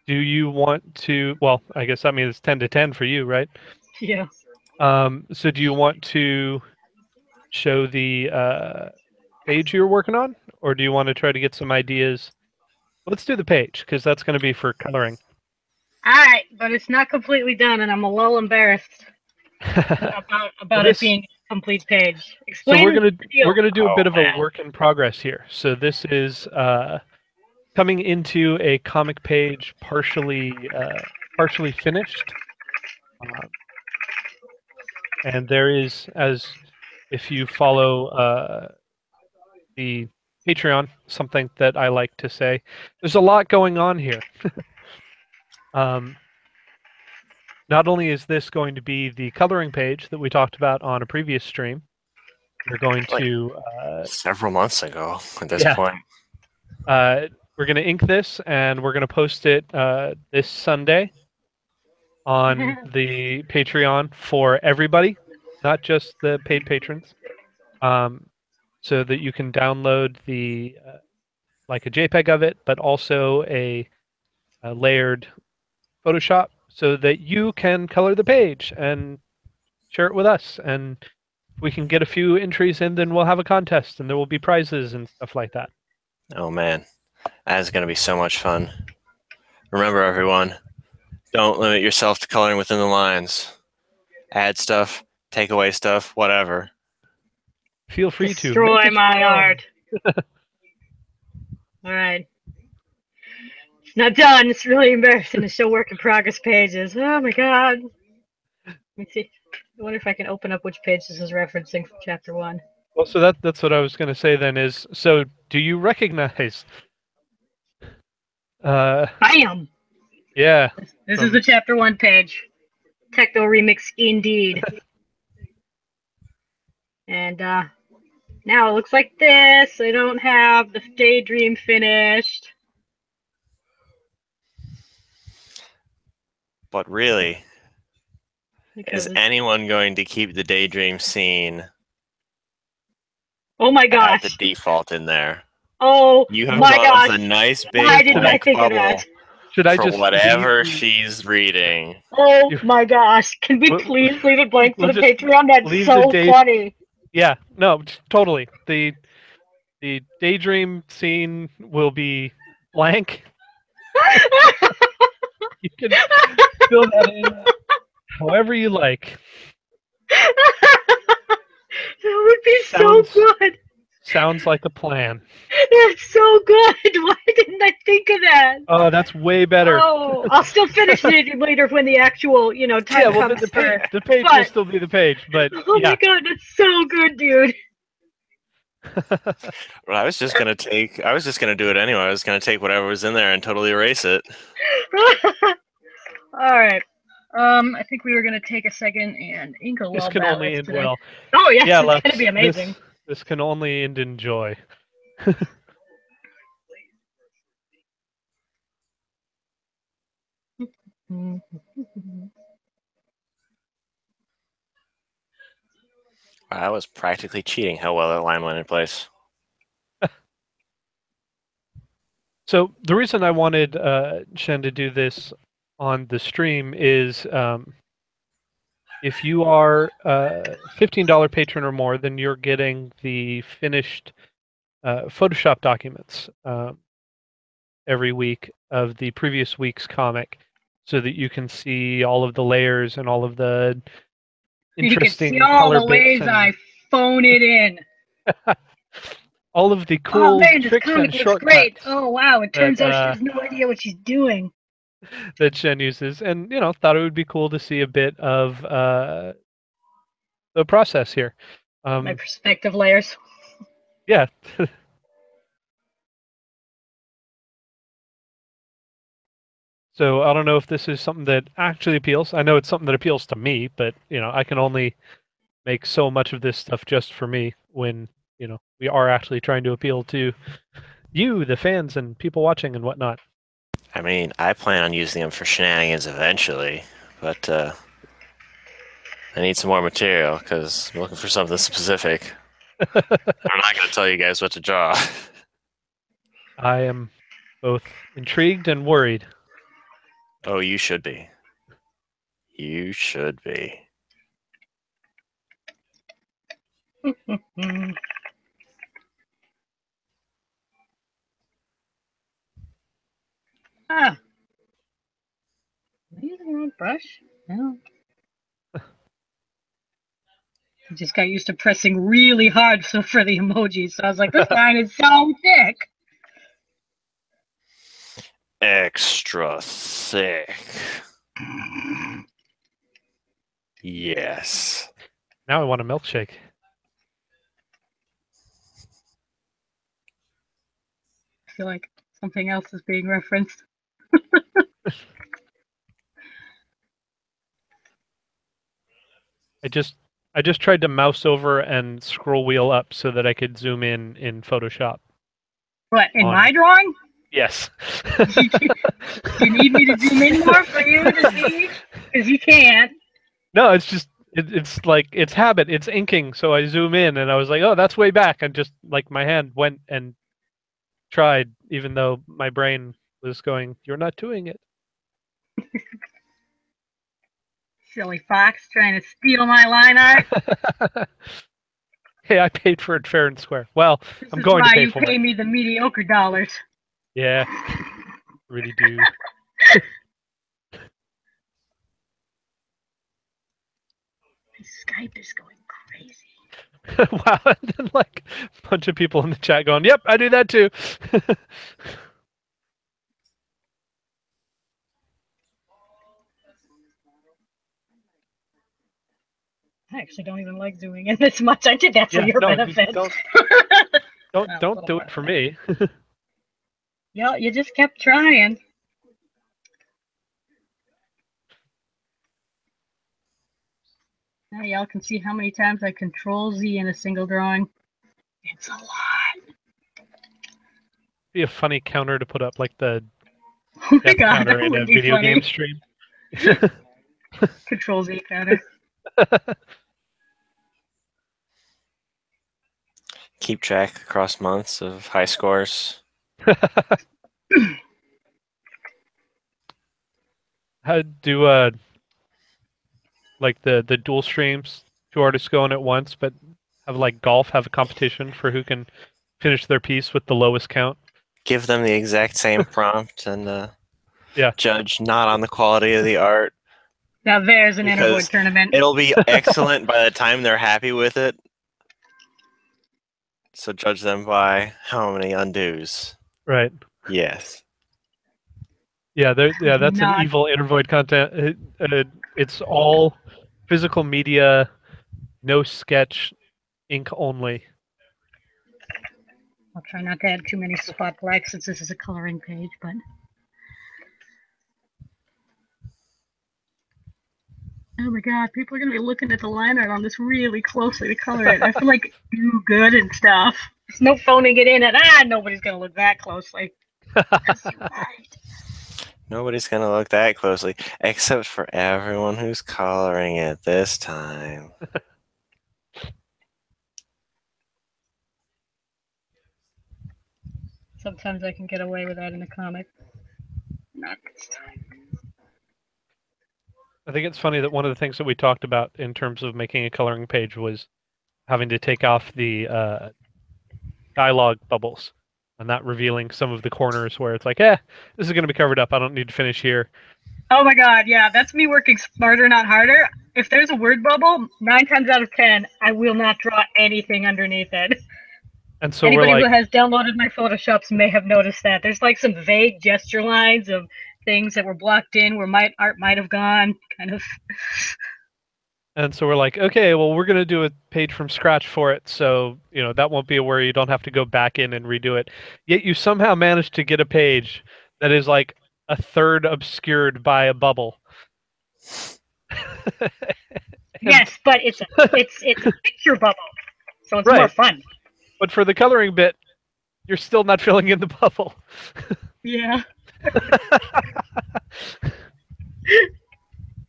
Do you want to? Well, I guess that means it's 10 to 10 for you, right? Yeah. So do you want to show the page you're working on, or do you want to try to get some ideas? Let's do the page, because that's going to be for coloring. All right, but it's not completely done, and I'm a little embarrassed about it being complete page. So Explain. we're gonna do a Oh, bit of a man. work in progress here. So this is coming into a comic page partially finished, and there is, as if you follow the Patreon, something that I like to say, there's a lot going on here. Not only is this going to be the coloring page that we talked about on a previous stream, we're going to Several months ago at this Yeah. point. we're going to ink this, and we're going to post it this Sunday on the Patreon for everybody, not just the paid patrons, so that you can download the like a JPEG of it, but also a layered Photoshop, so that you can color the page and share it with us. And if we can get a few entries in, then we'll have a contest, and there will be prizes and stuff like that. Oh, man. That is going to be so much fun. Remember, everyone, don't limit yourself to coloring within the lines. Add stuff, take away stuff, whatever. Feel free to Destroy make it my your own. art. All right. It's not done. It's really embarrassing to show work in progress pages. Oh my god. Let me see. I wonder if I can open up which page this is referencing from chapter 1. Well, so that's what I was going to say then is, so do you recognize? Bam! Yeah. This is the chapter 1 page. Techno remix indeed. And now it looks like this. I don't have the daydream finished. But really, Because is anyone going to keep the daydream scene oh my at gosh. the default in there? Oh You have my thought of gosh. the nice Why big didn't I black think of bubble that? Should I for just whatever leave she's reading. Oh You- my gosh. Can we We'll- please leave it blank for we'll the just Patreon? That's leave so the day- funny. Yeah, no, totally. The daydream scene will be blank. You can fill that in however you like. That would be Sounds- so good. Sounds like a plan. That's so good. Why didn't I think of that? Oh, that's way better. Oh, I'll still finish it later when the actual, time Yeah, well, comes the for. page will but- still be the page, but Oh yeah. my god, that's so good, dude. Well, I was just gonna do it anyway. I was gonna take whatever was in there and totally erase it. All right. I think we were gonna take a second and ink a This little can that only list end today. well. Oh yes, Yeah, it's Lex, gonna be amazing. This can only end in joy. I was practically cheating how well that line went in place. So the reason I wanted Shen to do this on the stream is if you are $15 patron or more, then you're getting the finished Photoshop documents every week of the previous week's comic, so that you can see all of the layers and all of the interesting you can see all color the bits ways and I phone it in. all of the Oh cool man, this tricks comic and looks great. shortcuts Oh wow, it turns out she that has no idea what she's doing. that Shen uses, and thought it would be cool to see a bit of the process here. My perspective layers. Yeah. So I don't know if this is something that actually appeals. I know it's something that appeals to me, but I can only make so much of this stuff just for me when we are actually trying to appeal to you, the fans, and people watching and whatnot. I mean, I plan on using them for shenanigans eventually, but I need some more material because I'm looking for something specific. I'm not going to tell you guys what to draw. I am both intrigued and worried. Oh, you should be. You should be. Ah. Am I using the wrong brush? No. I just got used to pressing really hard for the emojis, so I was like, this line is so thick. Extra thick. Yes. Now I want a milkshake. I feel like something else is being referenced. I just tried to mouse over and scroll wheel up so that I could zoom in Photoshop. What, in my drawing? Yes. Do you need me to zoom in more for you to see? Because you can't. No, it's just it's like it's habit. It's inking. So I zoom in and I was like, oh, that's way back. And just like my hand went and tried, even though my brain was going, you're not doing it. Silly fox trying to steal my line art. Hey, I paid for it fair and square. Well, This I'm is going to why pay you for pay it. me the mediocre dollars. Yeah, really do. Skype is going crazy. Wow, and then like a bunch of people in the chat going, "Yep, I do that too." I actually don't even like zooming in this much. I did that for your benefit. Don't do it for me. Yeah, you just kept trying. Now y'all can see how many times I Control Z in a single drawing. It's a lot. Be a funny counter to put up, like the Oh my death god, counter that in a would be video funny. game stream. Control Z counter. Keep track across months of high scores. How do like the dual streams, two artists going at once, but have like golf, have a competition for who can finish their piece with the lowest count? Give them the exact same prompt and Yeah. judge not on the quality of the art. Now there's an Because Intervoid tournament. It'll be excellent by the time they're happy with it. So judge them by how many undos. Right. Yes. Yeah, that's Not- an evil Intervoid content. It's all physical media, no sketch, ink only. I'll try not to add too many spot blacks since this is a coloring page, but oh my god, people are gonna be looking at the line art on this really closely to color it. I feel like do good and stuff. There's no phoning it in and nobody's gonna look that closely. That's right. Nobody's going to look that closely, except for everyone who's coloring it this time. Sometimes I can get away with that in a comic. Not this time. I think it's funny that one of the things that we talked about in terms of making a coloring page was having to take off the dialogue bubbles and not revealing some of the corners where it's like, this is going to be covered up. I don't need to finish here. Oh my god, yeah, that's me working smarter, not harder. If there's a word bubble, 9 times out of 10, I will not draw anything underneath it. And so Anybody we're like, who has downloaded my Photoshops may have noticed that. There's like some vague gesture lines of things that were blocked in where my art might have gone, kind of. and so we're like, okay, well, we're going to do a page from scratch for it. So, that won't be a worry. You don't have to go back in and redo it. Yet you somehow managed to get a page that is like a third obscured by a bubble. Yes, but it's a picture bubble, so it's more fun. But for the coloring bit, you're still not filling in the bubble. Yeah.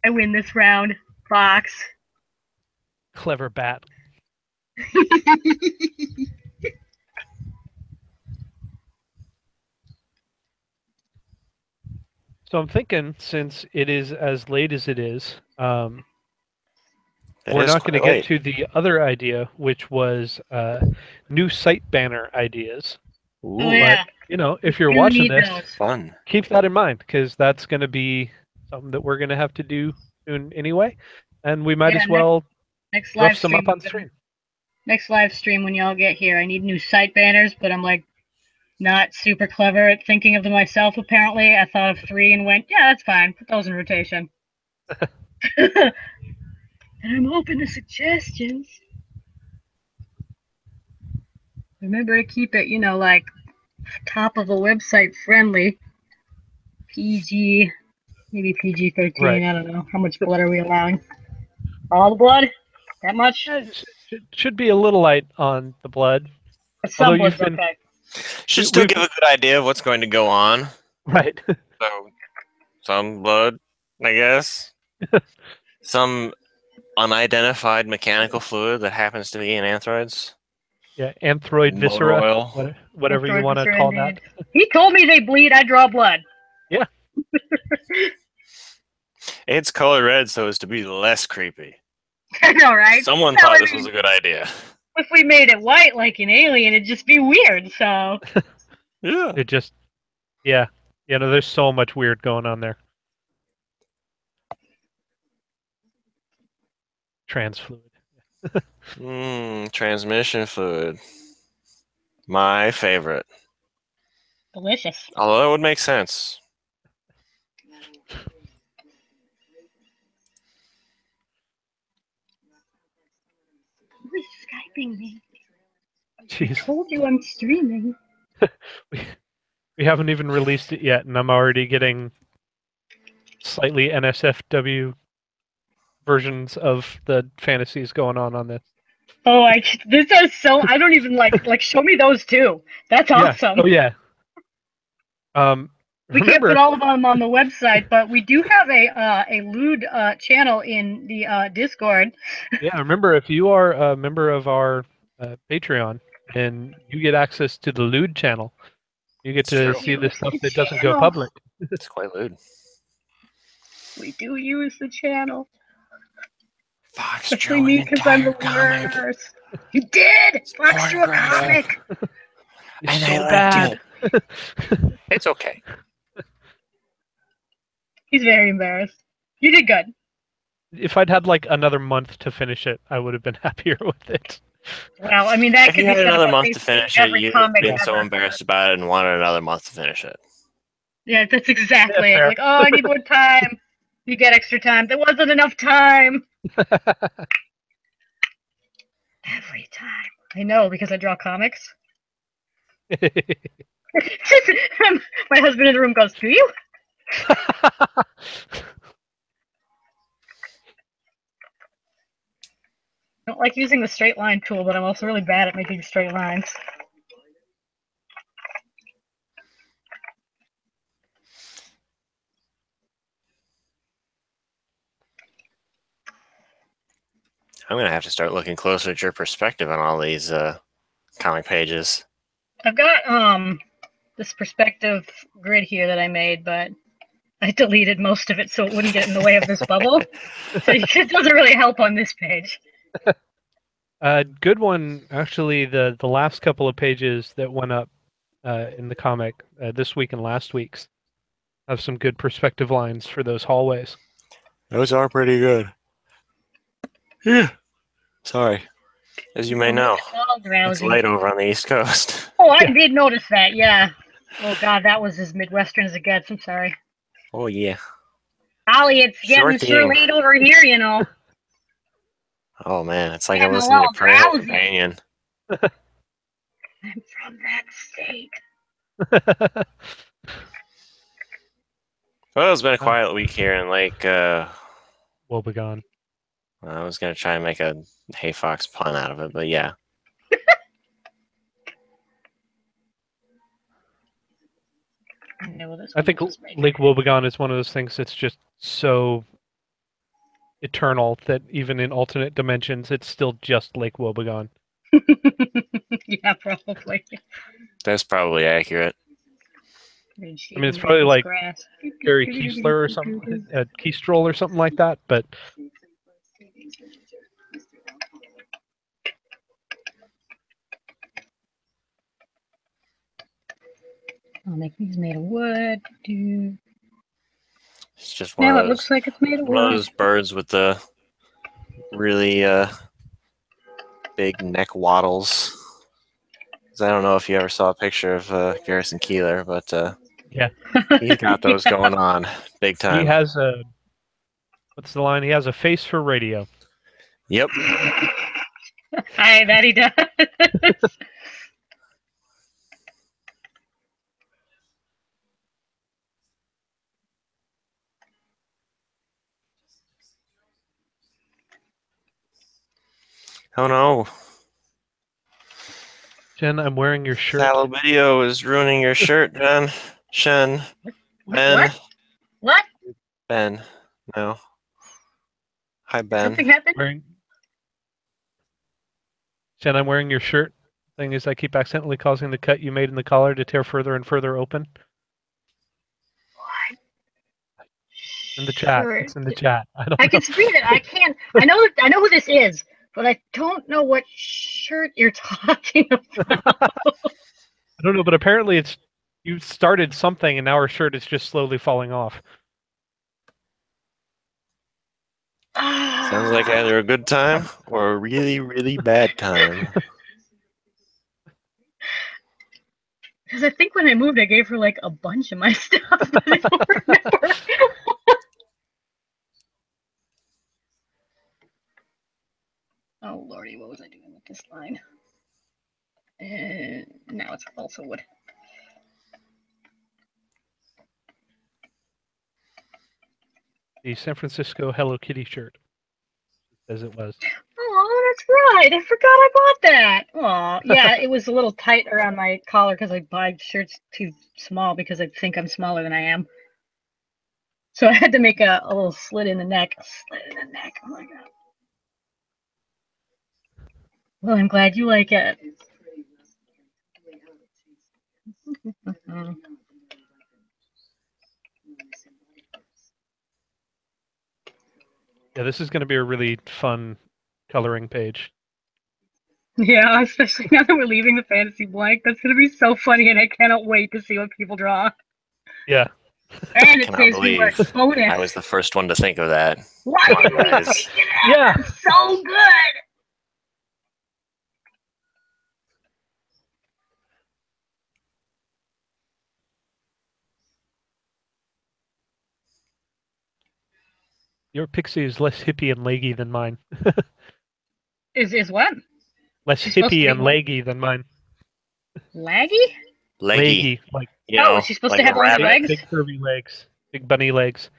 I win this round, Fox. Clever bat. So I'm thinking, since it is as late as it is, we're not going to get to the other idea, which was new site banner ideas. Ooh. Oh, yeah. But, if you're watching this, fun. Keep that in mind, because that's going to be something that we're going to have to do soon anyway. And we might as well Next Rough live some stream. up on stream. Next live stream when y'all get here, I need new site banners, but I'm like not super clever at thinking of them myself. Apparently, I thought of 3 and went, yeah, that's fine. Put those in rotation. And I'm open to suggestions. Remember to keep it, like top of the website friendly. PG, maybe PG-13. Right. I don't know. How much blood are we allowing? All the blood? That much? Yeah, should be a little light on the blood. Some Although blood's you've been okay. Should still give a good idea of what's going to go on. right. So, some blood, I guess. Some unidentified mechanical fluid that happens to be in anthroids. Yeah, anthroid Motor viscera, oil. whatever you want to call that. He told me they bleed. I draw blood. Yeah. It's colored red so as to be less creepy. I know, right? Someone thought this was a good idea. If we made it white like an alien, it'd just be weird. So Yeah. It just, yeah. There's so much weird going on there. Trans fluid. Transmission fluid. My favorite. delicious. Although it would make sense. Who's Skyping me? I Jeez. told you I'm streaming. We haven't even released it yet, and I'm already getting slightly NSFW versions of the fantasies going on this. Oh, this is so. I don't even like show me those too. That's awesome. Oh yeah. We can't put all of them on the website, but we do have a lewd channel in the Discord. Yeah, remember if you are a member of our Patreon, and you get access to the lewd channel. You get to see the stuff that doesn't go public. It's quite lewd. We do use the channel. Fox But drew we an need because I'm the entire comic. worst. You did! Fox drew a comic! It's And so I bad. liked it. It's okay. He's very embarrassed. You did good. If I'd had like another month to finish it, I would have been happier with it. Well, I mean, that If could you be had said another about month to basically finish it, every you'd have comic been so ever. embarrassed about it and wanted another month to finish it. Yeah, that's exactly Yeah, it. fair. Like, oh, I need more time. You get extra time. There wasn't enough time. Every time. I know, because I draw comics. My husband in the room goes, do you? I don't like using the straight line tool, but I'm also really bad at making straight lines. I'm going to have to start looking closer at your perspective on all these comic pages. I've got this perspective grid here that I made, but I deleted most of it so it wouldn't get in the way of this bubble. So it doesn't really help on this page. Good one, actually. The last couple of pages that went up in the comic this week and last week's have some good perspective lines for those hallways. Those are pretty good. Yeah. Sorry. As you may know, it's late over on the East Coast. Oh, I did notice that, yeah. Oh, God, that was as Midwestern as it gets. I'm sorry. Oh, yeah. Ollie, it's getting sure late over here, you know. Oh, man. It's like I'm I'm listening to Prey drowsy. Companion. I'm from that state. Well, it's been a quiet week here in Lake. Woebegone. I was going to try and make a Hay Fox pun out of it, but yeah. I think Lake Woebegone is one of those things that's just so eternal that even in alternate dimensions, it's still just Lake Woebegone. Yeah, probably. That's probably accurate. I mean, it's probably like Gary Keesler or something, Keestrel or something like that, but I'll make these made of wood. It's just one Now of it those, looks like it's made of one of wood. those birds with the really big neck waddles. 'Cause I don't know if you ever saw a picture of Garrison Keillor, but Yeah. he's got those going on big time. He has a, what's the line? He has a face for radio. Yep. I bet he does. Oh no. Jen, I'm wearing your shirt. Shallow video is ruining your shirt, Ben. Shen. Ben. What? Ben. No. Hi, Ben. Something happened? Jen, I'm wearing your shirt. Thing is, I keep accidentally causing the cut you made in the collar to tear further and further open. What? In the chat. Sure. It's in the chat. I don't I know. can read it. I can't. I know who this is, but I don't know what shirt you're talking about. I don't know, but apparently it's you started something, and now our shirt is just slowly falling off. Sounds like either a good time or a really, really bad time. Because I think when I moved, I gave her like a bunch of my stuff, but I don't remember. Oh lordy, what was I doing with this line? Now it's also wood. The San Francisco Hello Kitty shirt, as it was. Oh, that's right. I forgot I bought that. Oh, yeah, it was a little tight around my collar because I buy shirts too small because I think I'm smaller than I am. So I had to make a little slit in the neck. Slit in the neck. Oh my god. Well, I'm glad you like it. Yeah, this is going to be a really fun coloring page. Yeah, especially now that we're leaving the fantasy blank. That's going to be so funny, and I cannot wait to see what people draw. Yeah. And it Cannot saves me work. believe Bonus. I was the first one to think of that. Why Come on, did we guys. think of that? Yeah. That's so good. Your pixie is less hippie and leggy than mine. Is what? Less She's supposed to hippie be and what? leggy than mine. Laggy? Leggy. Like Oh, You know, is she supposed like to have a only rabbit. legs? big curvy legs, big bunny legs.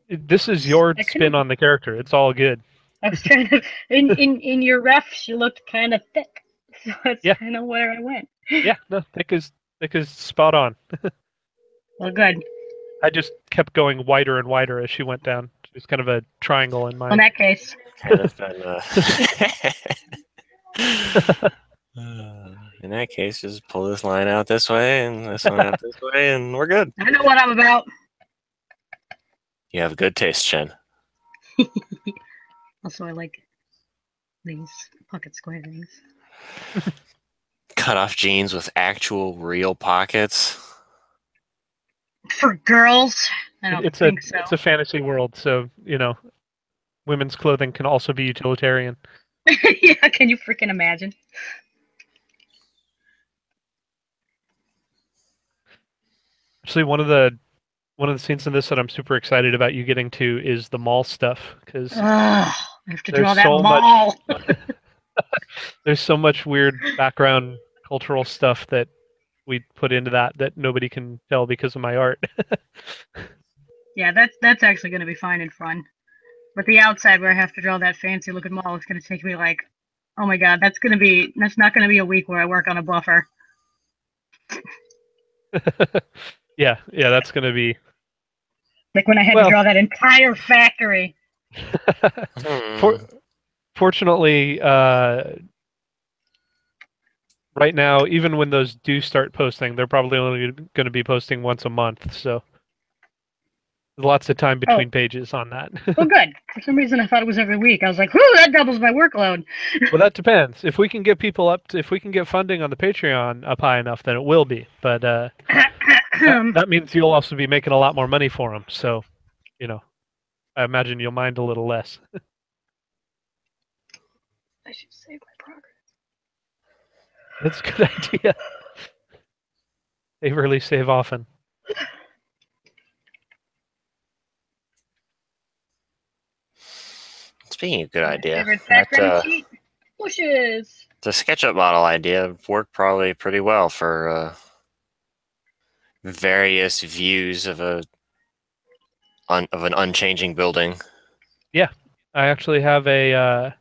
This is your I spin couldn't- on the character. It's all good. I was trying to. In your ref, she looked kind of thick, so that's Yeah. kind of where I went. Yeah, no, thick is spot on. Well, good. I just kept going wider and wider as she went down. It's kind of a triangle in In mine. that case, Kind of been, in that case, just pull this line out this way and this one out this way, and we're good. I know what I'm about. You have good taste, Shen. Also, I like these pocket square things. Cut off jeans with actual real pockets. For girls, I don't It's think so. it's a fantasy world, so women's clothing can also be utilitarian. Yeah, can you freaking imagine? Actually, one of the scenes in this that I'm super excited about you getting to is the mall stuff, because I have to draw there's that so mall. there's so much weird background cultural stuff that we put into that nobody can tell because of my art. Yeah, that's actually going to be fine and fun. But the outside where I have to draw that fancy looking mall, it's going to take me like, oh my god, that's not going to be a week where I work on a buffer. Yeah, that's going to be. Like when I had to draw that entire factory. Fortunately, right now, even when those do start posting, they're probably only going to be posting once a month, so lots of time between pages on that. Well, good. For some reason, I thought it was every week. I was like, whew, that doubles my workload. Well, that depends. If we can get people if we can get funding on the Patreon up high enough, then it will be. But that means you'll also be making a lot more money for them. So, I imagine you'll mind a little less. should save my progress. That's a good idea. They rarely save often. Speaking of good idea, Favorite that, background sheet? Bushes. the SketchUp model idea worked probably pretty well for various views of an unchanging building. Yeah, I actually have a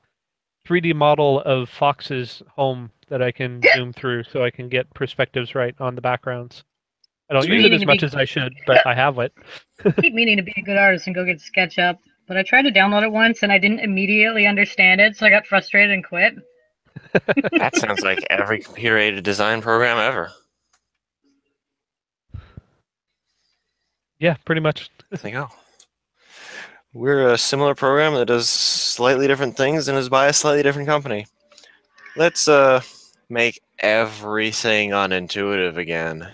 3D model of Fox's home that I can zoom through, so I can get perspectives right on the backgrounds. I don't use it as much as I should, but I have it. I keep meaning to be a good artist and go get SketchUp, but I tried to download it once and I didn't immediately understand it, so I got frustrated and quit. That sounds like every computer-aided design program ever. Yeah, pretty much. It's like, oh, we're a similar program that does slightly different things and is by a slightly different company. Let's make everything unintuitive again.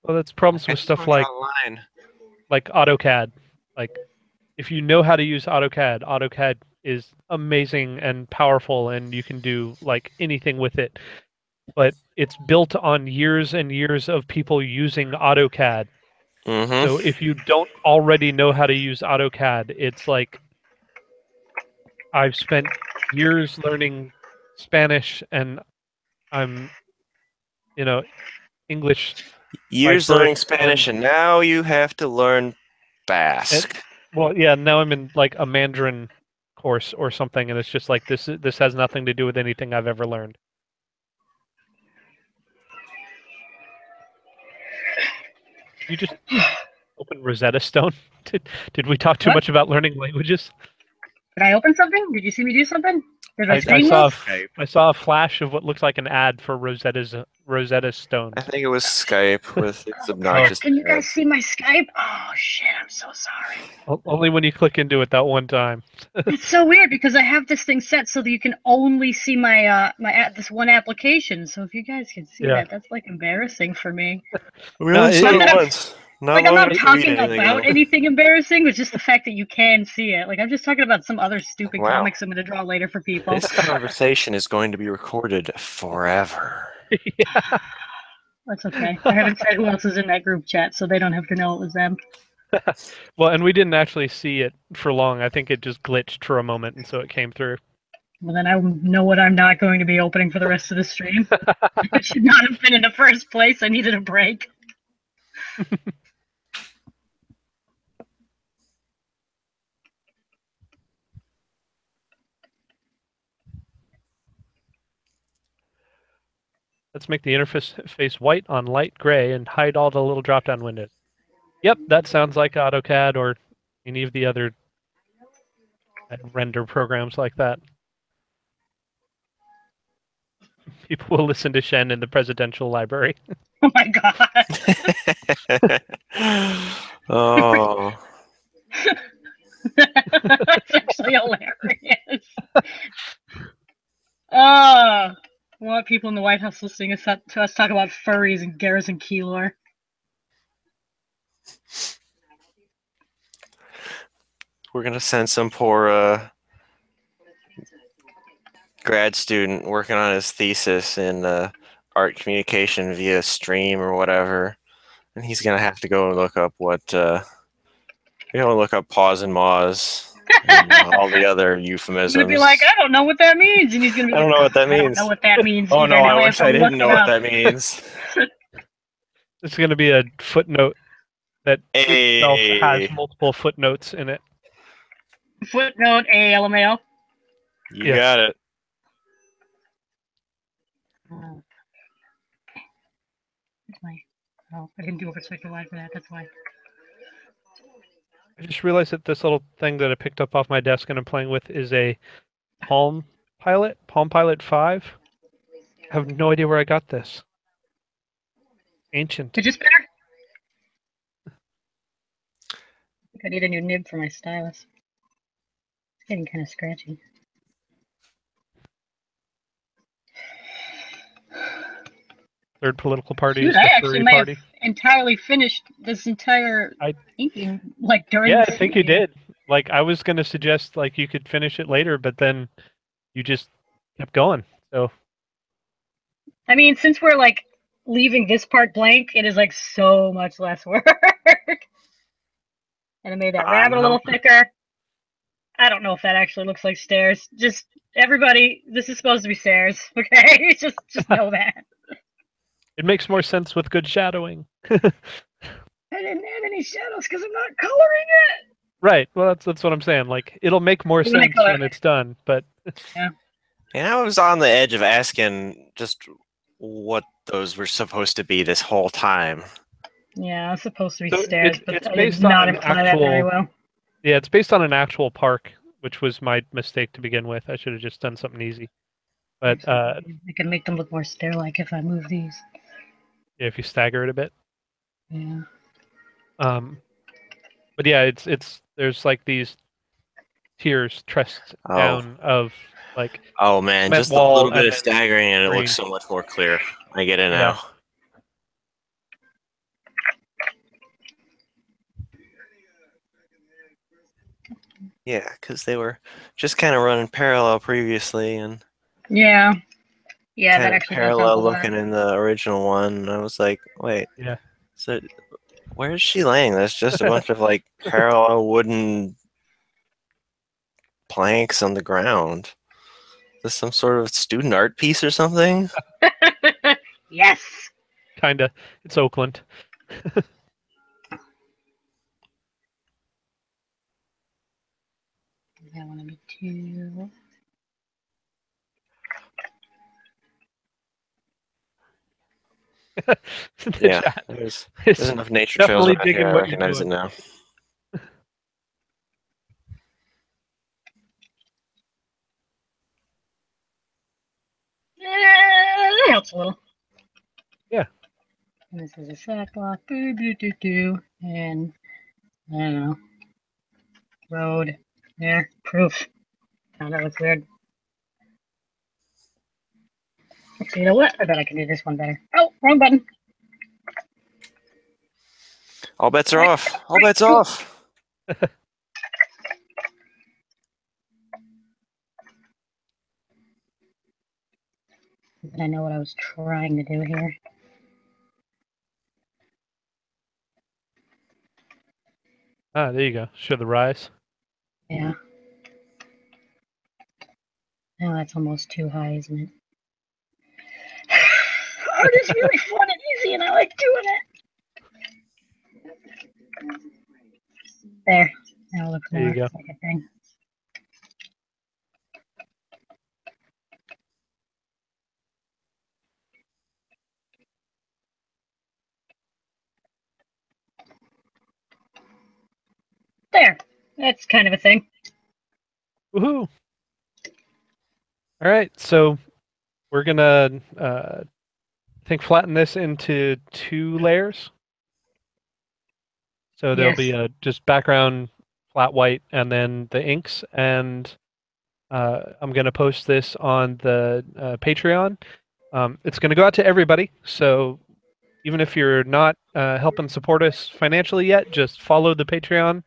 Well, that's problems with stuff like AutoCAD. Like, if you know how to use AutoCAD, AutoCAD is amazing and powerful, and you can do like anything with it. But it's built on years and years of people using AutoCAD. Mm-hmm. So if you don't already know how to use AutoCAD, it's like I've spent years learning Spanish, and I'm, English. Years by learning birth, Spanish, and now you have to learn Basque. Well, yeah, now I'm in like a Mandarin course or something, and it's just like this has nothing to do with anything I've ever learned. You just open Rosetta Stone? Did we talk too What? much about learning languages? Did I open something? Did you see me do something? Did my I screen saw move? I saw a flash of what looks like an ad for Rosetta Stone. I think it was Skype with its obnoxious Can you guys ads. see my Skype? Oh shit, I'm so sorry. Only when you click into it that one time. It's so weird because I have this thing set so that you can only see my this one application. So if you guys can see Yeah. that's like embarrassing for me. We No, only saw it- it once. Not Like I'm long not enough to read talking anything about else. anything embarrassing, but just the fact that you can see it. Like I'm just talking about some other stupid Wow. comics I'm gonna draw later for people. This conversation is going to be recorded forever. Yeah. That's okay. I haven't said who else is in that group chat, so they don't have to know it was them. Well, and we didn't actually see it for long. I think it just glitched for a moment, and so it came through. Well, then I know what I'm not going to be opening for the rest of the stream. It should not have been in the first place. I needed a break. Let's make the interface white on light gray and hide all the little drop-down windows. Yep, that sounds like AutoCAD or any of the other render programs like that. People will listen to Shen in the presidential library. Oh my god. Oh. That's actually hilarious. I want people in the White House listening to us talk about furries and Garrison Keillor. We're going to send some poor grad student working on his thesis in art communication via stream or whatever. And he's going to have to go and look up pause and moz. And all the other euphemisms. He's gonna be like, I don't know what that means, and he's gonna be I don't like, know what that I don't means. know what that means. Oh no, Now I wish have I to didn't look know it what up. that means. It's going to be a footnote that itself Hey. has multiple footnotes in it. Footnote A LMAO. You Yes. got it. Oh, I didn't do a perspective line for that. That's why. I just realized that this little thing that I picked up off my desk and I'm playing with is a Palm Pilot 5. I have no idea where I got this. Ancient. Did you spare? I think I need a new nib for my stylus. It's getting kind of scratchy. Third political party Dude, is I the actually furry may party. have entirely finished this entire inking, like during. Yeah, the I think you stream. did. Like I was gonna suggest like you could finish it later, but then you just kept going. So I mean, since we're like leaving this part blank, it is like so much less work. And I made that rabbit a little thicker. I don't know if that actually looks like stairs. Just everybody, this is supposed to be stairs, okay? just know that. it makes more sense with good shadowing. I didn't add any shadows because I'm not coloring it. Right. Well, that's what I'm saying. Like it'll make more You're gonna sense color when it. it's done, but And I was on the edge of asking just what those were supposed to be this whole time. Yeah, it's supposed to be So stairs, it's but I based did not on an imply that very actual well. yeah, it's based on an actual park, which was my mistake to begin with. I should have just done something easy. But I can make them look more stair-like if I move these. if you stagger it a bit. Yeah. But yeah, it's there's like these tiers tressed Oh. down of like Oh man, cement just a wall little bit and of then staggering and it green. looks so much more clear. I get it Yeah. now. Yeah, because they were just kind of running parallel previously and Yeah. Yeah, kind that of actually does help a parallel lot. looking in the original one. And I was like, wait, Yeah. so where is she laying? That's just a bunch of like parallel wooden planks on the ground. Is this some sort of student art piece or something? Yes. Kinda. It's Oakland. I want to be two. The Yeah, chat there's is enough nature trails definitely around digging here. I what you're recognize it doing. now. That helps a little. Yeah. And this is a sack block. And I don't know. Road. There. Proof. Oh, that looks weird. Actually, you know what? I bet I can do this one better. Oh, wrong button. All bets are off. All bets off. I know what I was trying to do here. Ah, there you go. Show the rise. Yeah. Oh, that's almost too high, isn't it? Art is really fun and easy, and I like doing it. There. Now it looks There more you go. like a thing. There. That's kind of a thing. Woohoo! All right, so we're gonna I think flatten this into 2 layers. So there'll be a just background flat white and then the inks, and I'm gonna post this on the Patreon. It's gonna go out to everybody, so even if you're not helping support us financially yet, just follow the Patreon,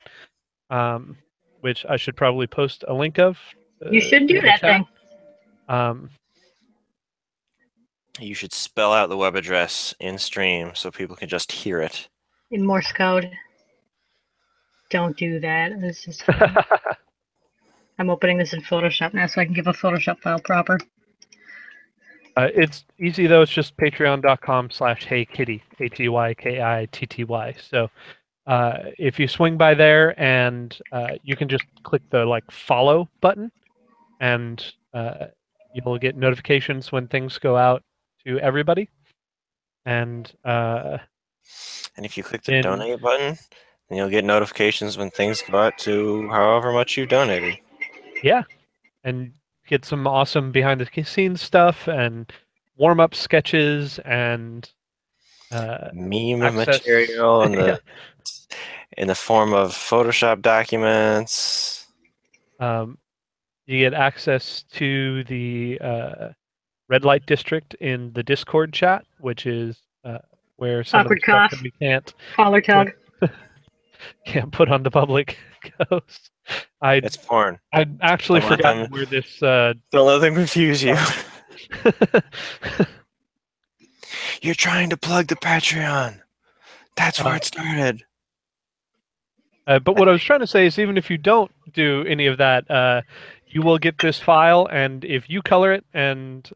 which I should probably post a link of. You should do that chat. thing. You should spell out the web address in stream so people can just hear it. In Morse code. Don't do that. This is. I'm opening this in Photoshop now so I can give a Photoshop file proper. It's easy though. It's just patreon.com/heykitty, HEYKITTY. So if you swing by there and you can just click the like follow button, and you'll get notifications when things go out to everybody. And if you click the donate button, then you'll get notifications when things go out to however much you donated. Yeah, and get some awesome behind the scenes stuff and warm up sketches and meme access. Material in the in the form of Photoshop documents. You get access to the red light district in the Discord chat, which is where some Awkward of the stuff cough. that we can't Collar tug. can't put on the public goes. It's porn. I'd actually Don't let forgotten them- where this. Don't let them confuse you. You're trying to plug the Patreon. That's where it started. But what I was trying to say is, even if you don't do any of that, you will get this file, and if you color it and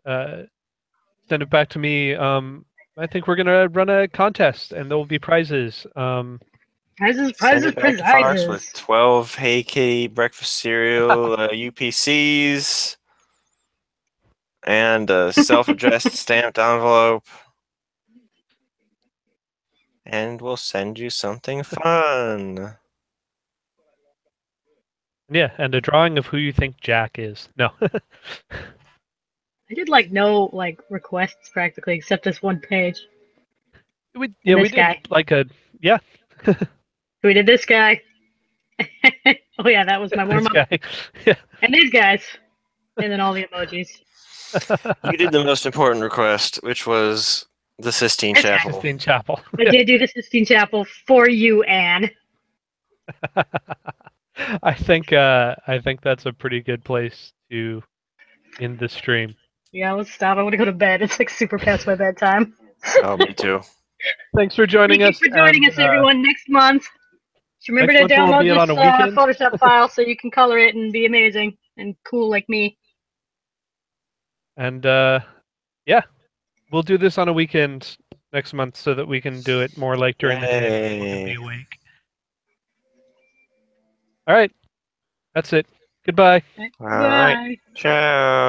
send it back to me, I think we're gonna run a contest, and there will be prizes. Prizes, Send it back to Fox with prizes. 12 Hey Kitty breakfast cereal UPCs and a self-addressed stamped envelope. And we'll send you something fun. Yeah, and a drawing of who you think Jack is. No. I did like no like requests practically except this one page. we this did guy. like a We did this guy. Oh yeah, that was my warm this up. guy. Yeah. And these guys. And then all the emojis. You did the most important request, which was the Sistine This guy. Chapel. Sistine Chapel. I did do the Sistine Chapel for you, Anne. I think that's a pretty good place to end the stream. Yeah, let's stop. I want to go to bed. It's like super past my bedtime. Oh, me too. Thanks for joining Thank us. you for joining and, us, everyone. Next month. Just remember next to month we'll be download on this a weekend. Photoshop file so you can color it and be amazing and cool like me. And yeah, we'll do this on a weekend next month so that we can do it more like during the day. When people can be Yay. awake. All right, that's it. Goodbye. All right. Bye. Ciao.